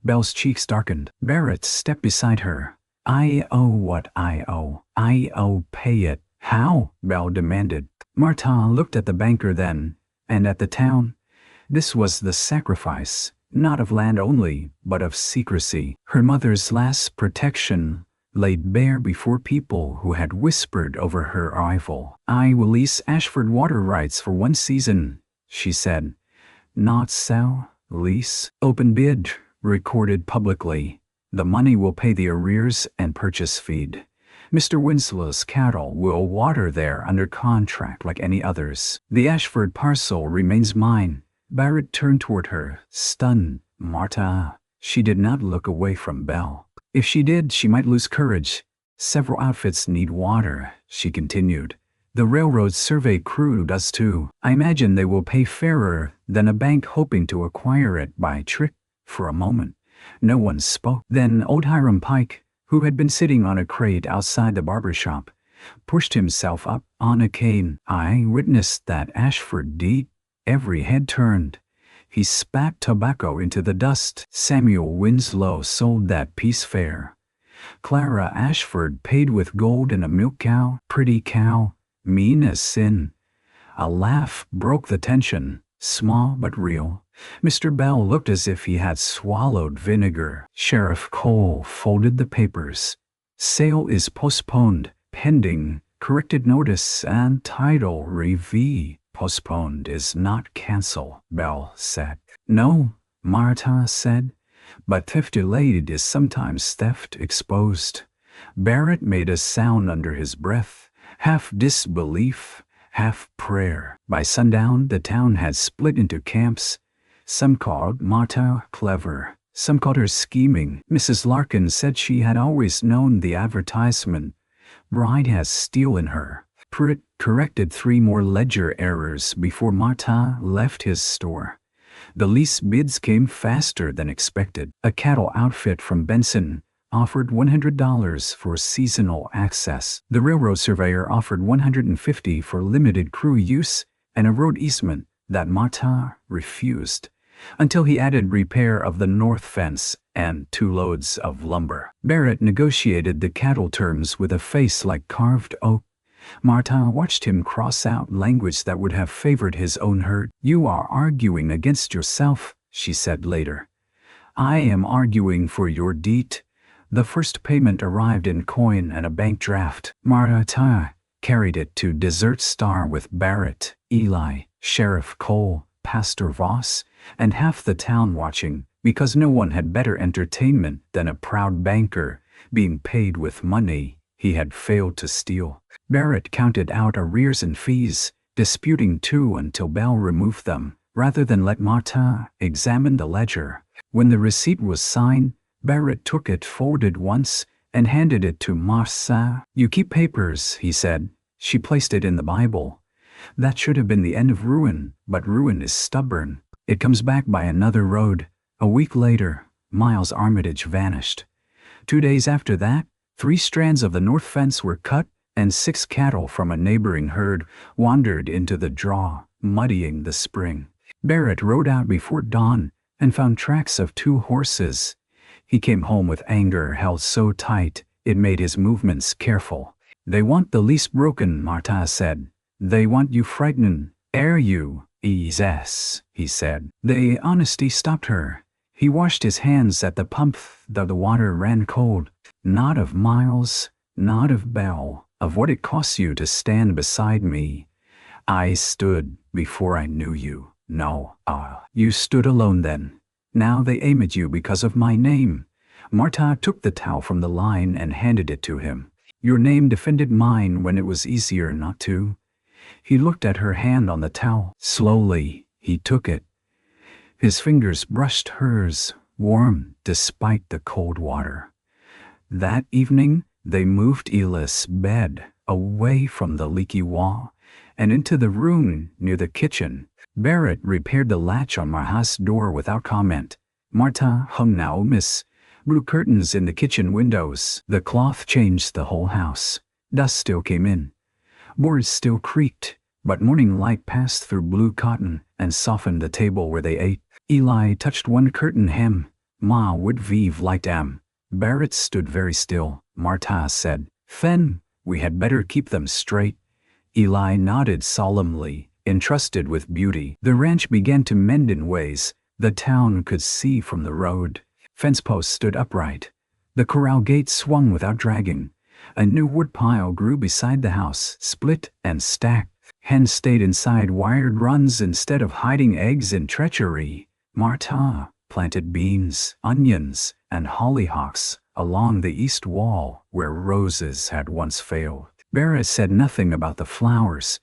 Belle's cheeks darkened. Barrett stepped beside her. I owe what I owe. I owe pay it. How? Belle demanded. Martha looked at the banker then, and at the town. This was the sacrifice, not of land only, but of secrecy. Her mother's last protection laid bare before people who had whispered over her arrival. I will lease Ashford water rights for 1 season, she said. Not sell, lease, open bid, recorded publicly. The money will pay the arrears and purchase feed. Mr. Winslow's cattle will water there under contract like any others. The Ashford parcel remains mine. Barrett turned toward her, stunned. Martha. She did not look away from Belle. If she did, she might lose courage. Several outfits need water, she continued. The railroad survey crew does too. I imagine they will pay fairer than a bank hoping to acquire it by trick. For a moment, no one spoke. Then old Hiram Pike, who had been sitting on a crate outside the barber shop, pushed himself up on a cane. I witnessed that Ashford deed. Every head turned. He spat tobacco into the dust. Samuel Winslow sold that piece fair. Clara Ashford paid with gold and a milk cow. Pretty cow, mean as sin. A laugh broke the tension, small but real. Mr. Bell looked as if he had swallowed vinegar. Sheriff Cole folded the papers. Sale is postponed, pending corrected notice and title review. Postponed is not cancel, Bell said. No, Martha said, but theft delayed is sometimes theft exposed. Barrett made a sound under his breath, half disbelief, half prayer. By sundown, the town had split into camps. Some called Martha clever, some called her scheming. Mrs. Larkin said she had always known the advertisement. Bride has steel in her. Pruitt corrected 3 more ledger errors before Martha left his store. The lease bids came faster than expected. A cattle outfit from Benson offered $100 for seasonal access. The railroad surveyor offered $150 for limited crew use and a road easement that Martha refused, until he added repair of the north fence and 2 loads of lumber. Barrett negotiated the cattle terms with a face like carved oak. Martha watched him cross out language that would have favored his own herd. You are arguing against yourself, she said later. I am arguing for your deed. The first payment arrived in coin and a bank draft. Martha carried it to Desert Star with Barrett, Eli, Sheriff Cole, Pastor Voss, and half the town watching, because no one had better entertainment than a proud banker being paid with money he had failed to steal. Barrett counted out arrears and fees, disputing 2 until Bell removed them, rather than let Martha examine the ledger. When the receipt was signed, Barrett took it folded once and handed it to Martha. You keep papers, he said. She placed it in the Bible. That should have been the end of ruin, but ruin is stubborn. It comes back by another road. A week later, Miles Armitage vanished. 2 days after that, 3 strands of the north fence were cut, and 6 cattle from a neighboring herd wandered into the draw, muddying the spring. Barrett rode out before dawn and found tracks of 2 horses. He came home with anger held so tight It made his movements careful. They want the least broken, Martha said. They want you frightened. Ere you, yes, he said. The honesty stopped her. He washed his hands at the pump, though the water ran cold. Not of miles, not of Bell, of what it costs you to stand beside me. I stood before I knew you. No, you stood alone then. Now they aim at you because of my name. Martha took the towel from the line and handed it to him. Your name defended mine when it was easier not to. He looked at her hand on the towel. Slowly, he took it. His fingers brushed hers, warm despite the cold water. That evening, they moved Eli's bed away from the leaky wall and into the room near the kitchen. Barrett repaired the latch on Martha's door without comment. Martha hung Naomi's blue curtains in the kitchen windows. The cloth changed the whole house. Dust still came in. Boards still creaked, but morning light passed through blue cotton and softened the table where they ate. Eli touched one curtain hem. Ma would vive like them. Barrett stood very still. Martha said, Fen, we had better keep them straight. Eli nodded solemnly, entrusted with beauty. The ranch began to mend in ways the town could see from the road. Fence posts stood upright. The corral gate swung without dragging. A new woodpile grew beside the house, split and stacked. Hens stayed inside wired runs instead of hiding eggs in treachery. Martha planted beans, onions, and hollyhocks along the east wall where roses had once failed. Barrett said nothing about the flowers,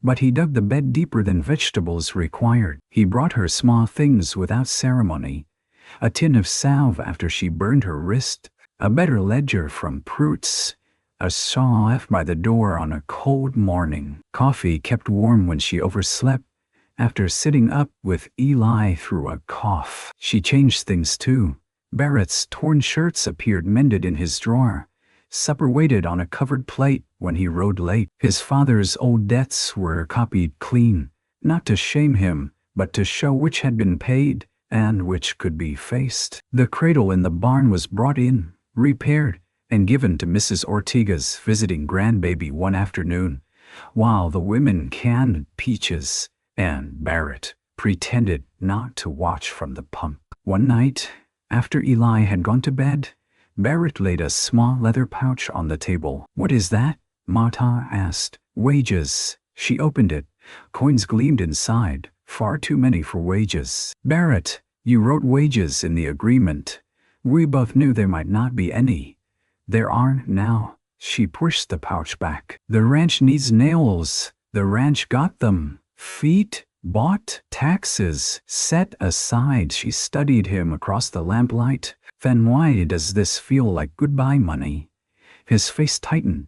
but he dug the bed deeper than vegetables required. He brought her small things without ceremony. A tin of salve after she burned her wrist, a better ledger from Prout's, a saw by the door on a cold morning. Coffee kept warm when she overslept. After sitting up with Eli through a cough, she changed things too. Barrett's torn shirts appeared mended in his drawer. Supper waited on a covered plate when he rode late. His father's old debts were copied clean, not to shame him, but to show which had been paid and which could be faced. The cradle in the barn was brought in, repaired, and given to Mrs. Ortega's visiting grandbaby one afternoon, while the women canned peaches, and Barrett pretended not to watch from the pump. One night, after Eli had gone to bed, Barrett laid a small leather pouch on the table. What is that? Martha asked. Wages. She opened it. Coins gleamed inside, far too many for wages. Barrett, you wrote wages in the agreement. We both knew there might not be any. There aren't now. She pushed the pouch back. The ranch needs nails. The ranch got them. Feet, bought, taxes, set aside. She studied him across the lamplight. Then why does this feel like goodbye money? His face tightened.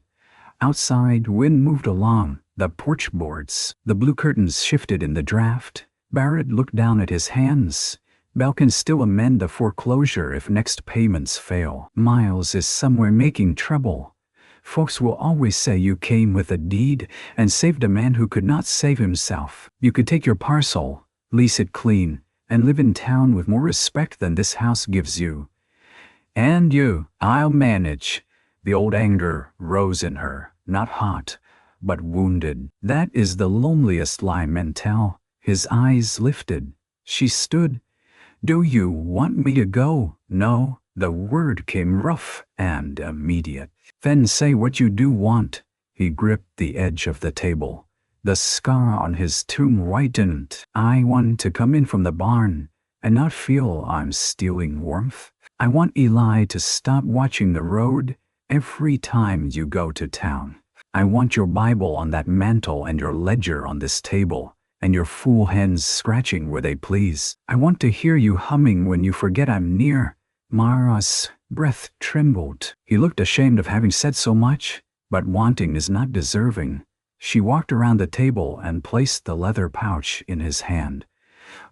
Outside, wind moved along the porch boards. The blue curtains shifted in the draft. Barrett looked down at his hands. Bell can still amend the foreclosure if next payments fail. Miles is somewhere making trouble. Folks will always say you came with a deed and saved a man who could not save himself. You could take your parcel, lease it clean, and live in town with more respect than this house gives you. And you, I'll manage. The old anger rose in her, not hot, but wounded. That is the loneliest lie men tell. His eyes lifted. She stood. Do you want me to go? No. The word came rough and immediate. Then say what you do want. He gripped the edge of the table. The scar on his tomb whitened. I want to come in from the barn and not feel I'm stealing warmth. I want Eli to stop watching the road every time you go to town. I want your Bible on that mantle and your ledger on this table, and your fool hens scratching where they please. I want to hear you humming when you forget I'm near. Mara's breath trembled. He looked ashamed of having said so much, but wanting is not deserving. She walked around the table and placed the leather pouch in his hand,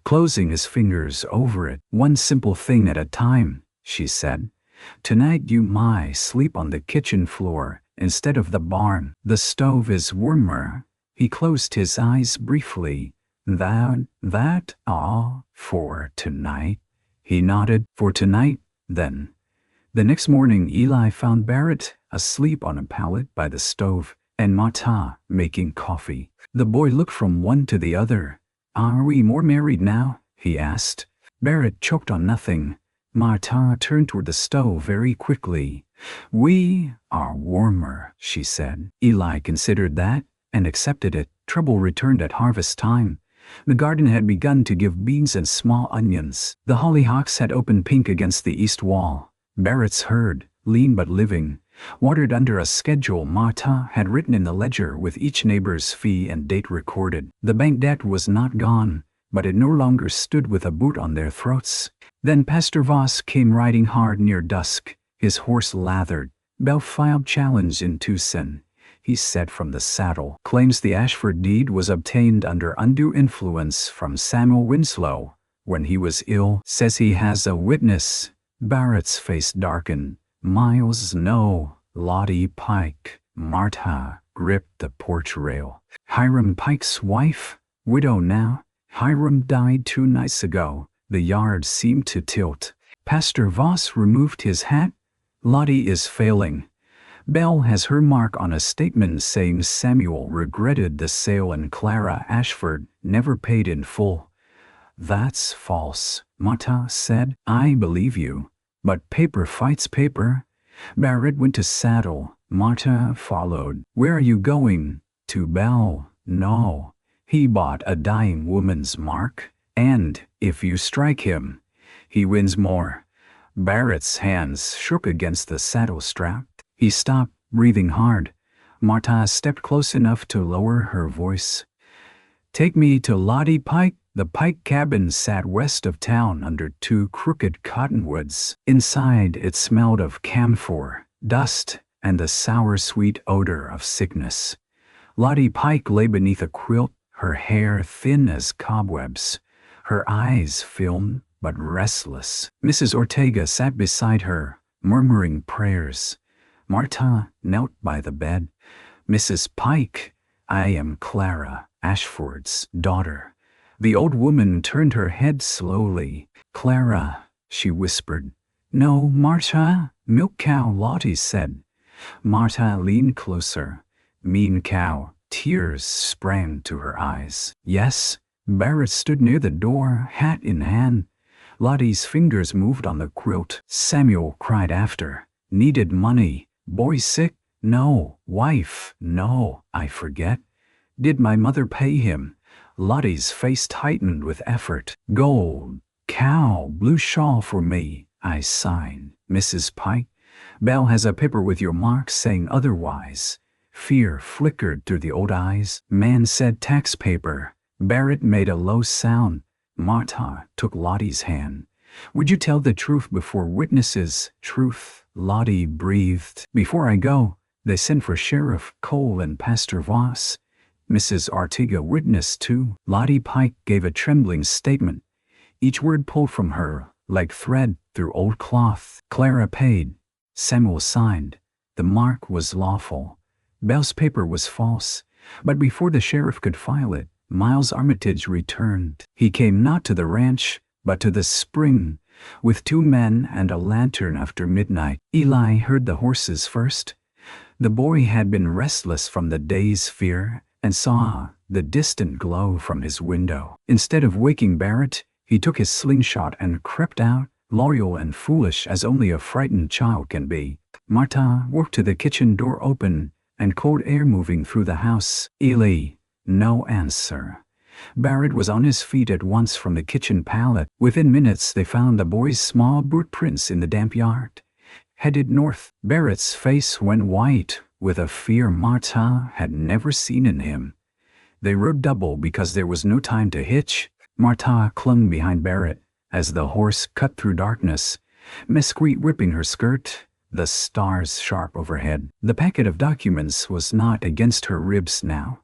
closing his fingers over it. One simple thing at a time, she said. Tonight you might sleep on the kitchen floor instead of the barn. The stove is warmer. He closed his eyes briefly. That all for tonight? He nodded. For tonight, then. The next morning, Eli found Barrett asleep on a pallet by the stove and Martha making coffee. The boy looked from one to the other. "Are we more married now?" he asked. Barrett choked on nothing. Martha turned toward the stove very quickly. "We are warmer," she said. Eli considered that and accepted it. Trouble returned at harvest time. The garden had begun to give beans and small onions. The hollyhocks had opened pink against the east wall. Barrett's herd, lean but living, watered under a schedule Martha had written in the ledger with each neighbor's fee and date recorded. The bank debt was not gone, but it no longer stood with a boot on their throats. Then Pastor Voss came riding hard near dusk, his horse lathered. Bell filed challenge in Tucson. He said from the saddle, claims the Ashford deed was obtained under undue influence from Samuel Winslow when he was ill. Says he has a witness. Barrett's face darkened. Miles, no. Lottie Pike. Martha gripped the porch rail. Hiram Pike's wife? Widow now? Hiram died 2 nights ago. The yard seemed to tilt. Pastor Voss removed his hat. Lottie is failing. Bell has her mark on a statement saying Samuel regretted the sale and Clara Ashford never paid in full. That's false, Martha said. I believe you. But paper fights paper. Barrett went to saddle. Martha followed. Where are you going? To Bell. No. He bought a dying woman's mark. And, if you strike him, he wins more. Barrett's hands shook against the saddle strap. He stopped, breathing hard. Martha stepped close enough to lower her voice. Take me to Lottie Pike. The Pike cabin sat west of town under 2 crooked cottonwoods. Inside it smelled of camphor, dust, and the sour sweet odor of sickness. Lottie Pike lay beneath a quilt, her hair thin as cobwebs, her eyes filmed but restless. Mrs. Ortega sat beside her, murmuring prayers. Martha knelt by the bed. Mrs. Pike, I am Clara Ashford's daughter. The old woman turned her head slowly. Clara, she whispered. No, Martha, milk cow, Lottie said. Martha leaned closer. Mean cow. Tears sprang to her eyes. Yes. Barrett stood near the door, hat in hand. Lottie's fingers moved on the quilt. Samuel cried after. Needed money. Boy sick? No. Wife? No. I forget. Did my mother pay him? Lottie's face tightened with effort. Gold. Cow. Blue shawl for me. I signed. Mrs. Pike. Bell has a paper with your mark saying otherwise. Fear flickered through the old eyes. Man said tax paper. Barrett made a low sound. Martha took Lottie's hand. Would you tell the truth before witnesses? Truth. Lottie breathed. Before I go, they sent for Sheriff Cole and Pastor Voss. Mrs. Ortega witnessed too. Lottie Pike gave a trembling statement, each word pulled from her like thread through old cloth. Clara paid. Samuel signed. The mark was lawful. Bell's paper was false. But before the sheriff could file it, Miles Armitage returned. He came not to the ranch, but to the spring, with 2 men and a lantern after midnight. Eli heard the horses first. The boy had been restless from the day's fear and saw the distant glow from his window. Instead of waking Barrett, he took his slingshot and crept out, loyal and foolish as only a frightened child can be. Martha worked to the kitchen door open and cold air moving through the house. Eli. No answer. Barrett was on his feet at once from the kitchen pallet. Within minutes they found the boy's small boot prints in the damp yard. Headed north, Barrett's face went white with a fear Martha had never seen in him. They rode double because there was no time to hitch. Martha clung behind Barrett as the horse cut through darkness, Mesquite whipping her skirt, the stars sharp overhead. The packet of documents was not against her ribs now.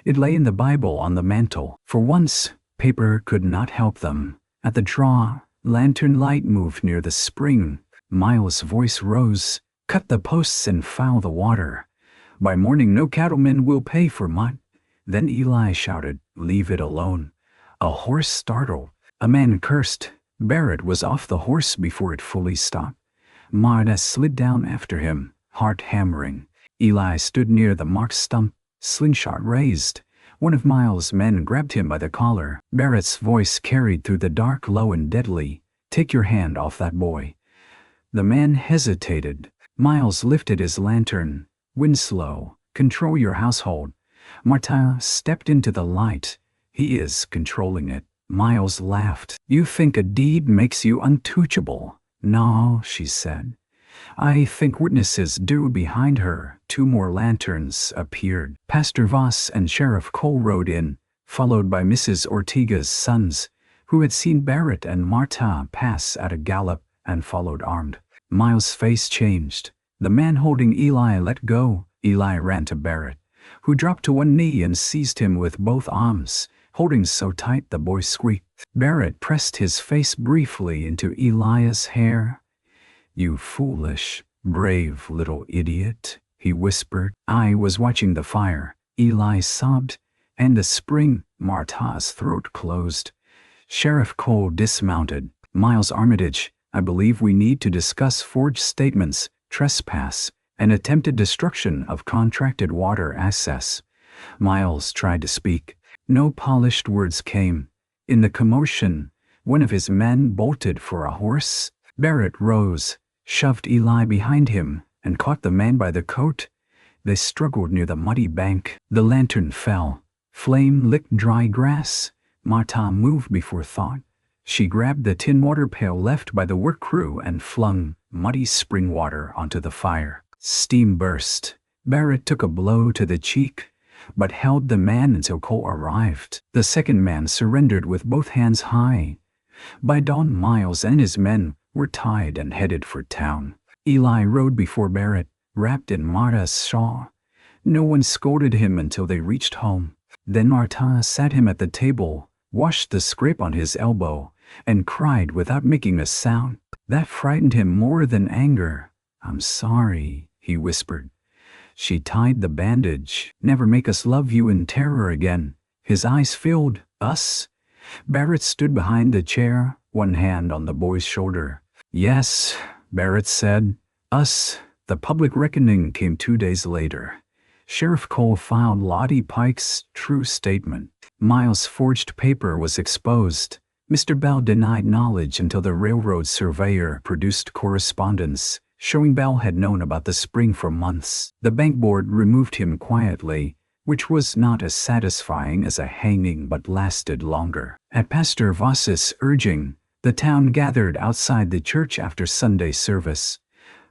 It lay in the Bible on the mantel. For once, paper could not help them. At the draw, lantern light moved near the spring. Miles' voice rose. Cut the posts and foul the water. By morning no cattleman will pay for mud. Then Eli shouted, leave it alone. A horse startled. A man cursed. Barrett was off the horse before it fully stopped. Marta slid down after him, heart hammering. Eli stood near the marked stump, slingshot raised. One of Miles' men grabbed him by the collar. Barrett's voice carried through the dark, low and deadly. "Take your hand off that boy." The man hesitated. Miles lifted his lantern. "Winslow, control your household." Marta stepped into the light. "He is controlling it." Miles laughed. "You think a deed makes you untouchable." "No," she said. "I think witnesses do." Behind her, 2 more lanterns appeared. Pastor Voss and Sheriff Cole rode in, followed by Mrs. Ortega's sons, who had seen Barrett and Marta pass at a gallop and followed armed. Miles' face changed. The man holding Eli let go. Eli ran to Barrett, who dropped to one knee and seized him with both arms, holding so tight the boy squeaked. Barrett pressed his face briefly into Eli's hair. "You foolish, brave little idiot," he whispered. "I was watching the fire," Eli sobbed, "and the spring." Marta's throat closed. Sheriff Cole dismounted. "Miles Armitage, I believe we need to discuss forged statements, trespass, and attempted destruction of contracted water access." Miles tried to speak. No polished words came. In the commotion, one of his men bolted for a horse. Barrett rose, shoved Eli behind him, and caught the man by the coat. They struggled near the muddy bank. The lantern fell. Flame licked dry grass. Marta moved before thought. She grabbed the tin water pail left by the work crew and flung muddy spring water onto the fire. Steam burst. Barrett took a blow to the cheek, but held the man until Cole arrived. The second man surrendered with both hands high. By dawn, Miles and his men were tied and headed for town. Eli rode before Barrett, wrapped in Marta's shawl. No one scolded him until they reached home. Then Marta sat him at the table, washed the scrape on his elbow, and cried without making a sound. That frightened him more than anger. "I'm sorry," he whispered. She tied the bandage. "Never make us love you in terror again." His eyes filled. "Us?" Barrett stood behind the chair, one hand on the boy's shoulder. "Yes," Barrett said. "Us." The public reckoning came 2 days later. Sheriff Cole filed Lottie Pike's true statement. Miles' forged paper was exposed. Mr. Bell denied knowledge until the railroad surveyor produced correspondence showing Bell had known about the spring for months. The bank board removed him quietly, which was not as satisfying as a hanging but lasted longer. At Pastor Voss's urging, the town gathered outside the church after Sunday service.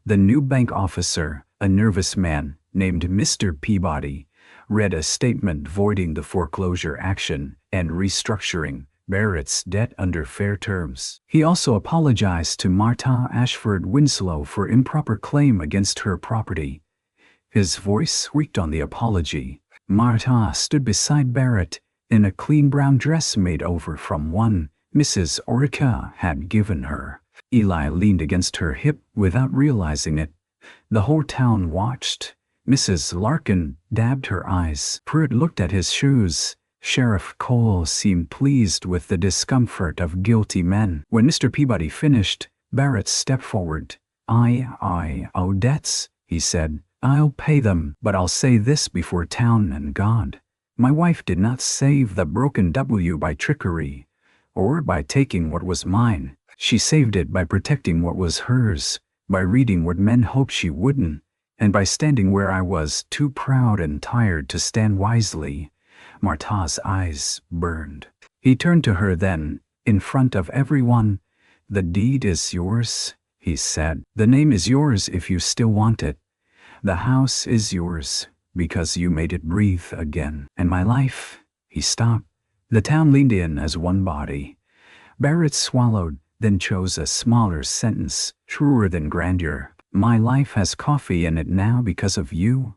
The new bank officer, a nervous man named Mr. Peabody, read a statement voiding the foreclosure action and restructuring Barrett's debt under fair terms. He also apologized to Marta Ashford Winslow for improper claim against her property. His voice squeaked on the apology. Marta stood beside Barrett in a clean brown dress made over from one Mrs. Orca had given her. Eli leaned against her hip without realizing it. The whole town watched. Mrs. Larkin dabbed her eyes. Pruitt looked at his shoes. Sheriff Cole seemed pleased with the discomfort of guilty men. When Mr. Peabody finished, Barrett stepped forward. I owe debts," he said. "I'll pay them, but I'll say this before town and God. My wife did not save the broken W by trickery, or by taking what was mine. She saved it by protecting what was hers, by reading what men hoped she wouldn't, and by standing where I was too proud and tired to stand wisely." Marta's eyes burned. He turned to her then, in front of everyone. "The deed is yours," he said. "The name is yours if you still want it. The house is yours because you made it breathe again. And my life." He stopped. The town leaned in as one body. Barrett swallowed, then chose a smaller sentence, truer than grandeur. "My life has coffee in it now because of you."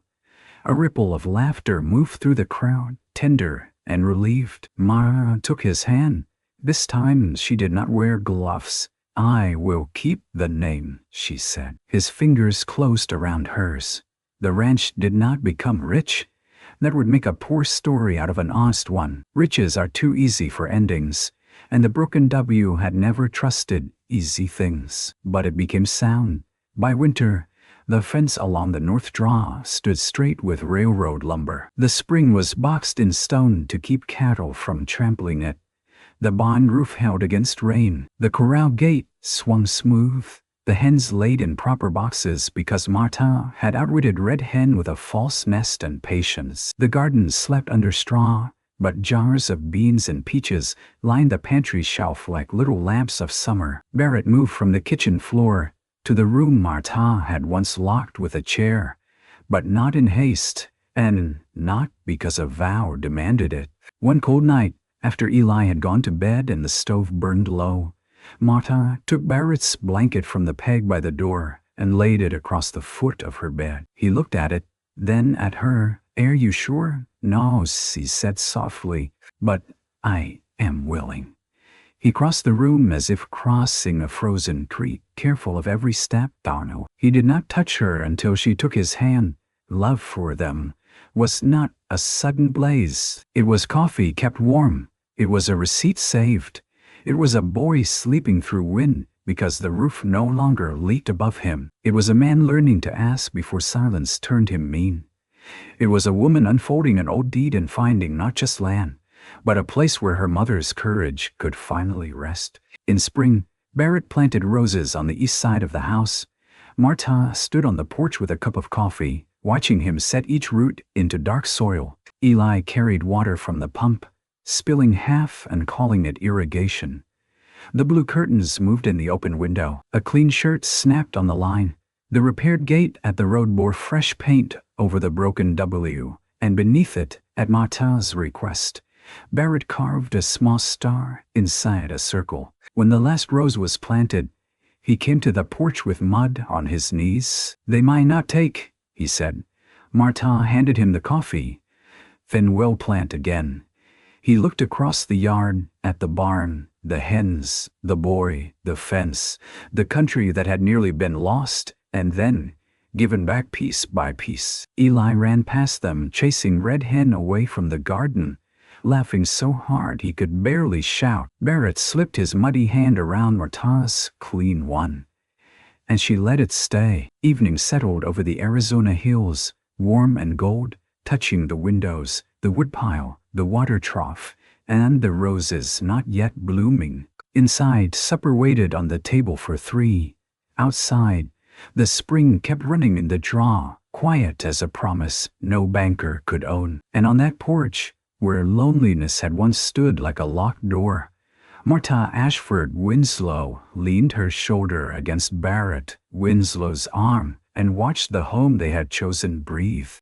A ripple of laughter moved through the crowd, tender and relieved. Mara took his hand. This time she did not wear gloves. "I will keep the name," she said. His fingers closed around hers. The ranch did not become rich. That would make a poor story out of an honest one. Riches are too easy for endings, and the broken W had never trusted easy things. But it became sound. By winter, the fence along the north draw stood straight with railroad lumber. The spring was boxed in stone to keep cattle from trampling it. The barn roof held against rain. The corral gate swung smooth. The hens laid in proper boxes because Martha had outwitted Red Hen with a false nest and patience. The garden slept under straw, but jars of beans and peaches lined the pantry shelf like little lamps of summer. Barrett moved from the kitchen floor to the room Martha had once locked with a chair, but not in haste, and not because a vow demanded it. One cold night, after Eli had gone to bed and the stove burned low, Martha took Barrett's blanket from the peg by the door and laid it across the foot of her bed. He looked at it, then at her. "Are you sure?" "No," he said softly, "but I am willing." He crossed the room as if crossing a frozen creek, careful of every step. Darno. He did not touch her until she took his hand. Love for them was not a sudden blaze. It was coffee kept warm. It was a receipt saved. It was a boy sleeping through wind because the roof no longer leaked above him. It was a man learning to ask before silence turned him mean. It was a woman unfolding an old deed and finding not just land, but a place where her mother's courage could finally rest. In spring, Barrett planted roses on the east side of the house. Martha stood on the porch with a cup of coffee, watching him set each root into dark soil. Eli carried water from the pump, spilling half and calling it irrigation. The blue curtains moved in the open window. A clean shirt snapped on the line. The repaired gate at the road bore fresh paint over the broken W, and beneath it, at Martha's request, Barrett carved a small star inside a circle. When the last rose was planted, he came to the porch with mud on his knees. "They might not take," he said. Martha handed him the coffee. "Then we'll plant again." He looked across the yard, at the barn, the hens, the boy, the fence, the country that had nearly been lost, and then given back piece by piece. Eli ran past them, chasing Red Hen away from the garden, laughing so hard he could barely shout. Barrett slipped his muddy hand around Martha's clean one, and she let it stay. Evening settled over the Arizona hills, warm and gold, touching the windows, the woodpile, the water trough, and the roses not yet blooming. Inside, supper waited on the table for three. Outside, the spring kept running in the draw, quiet as a promise no banker could own. And on that porch, where loneliness had once stood like a locked door, Martha Ashford Winslow leaned her shoulder against Barrett Winslow's arm and watched the home they had chosen breathe.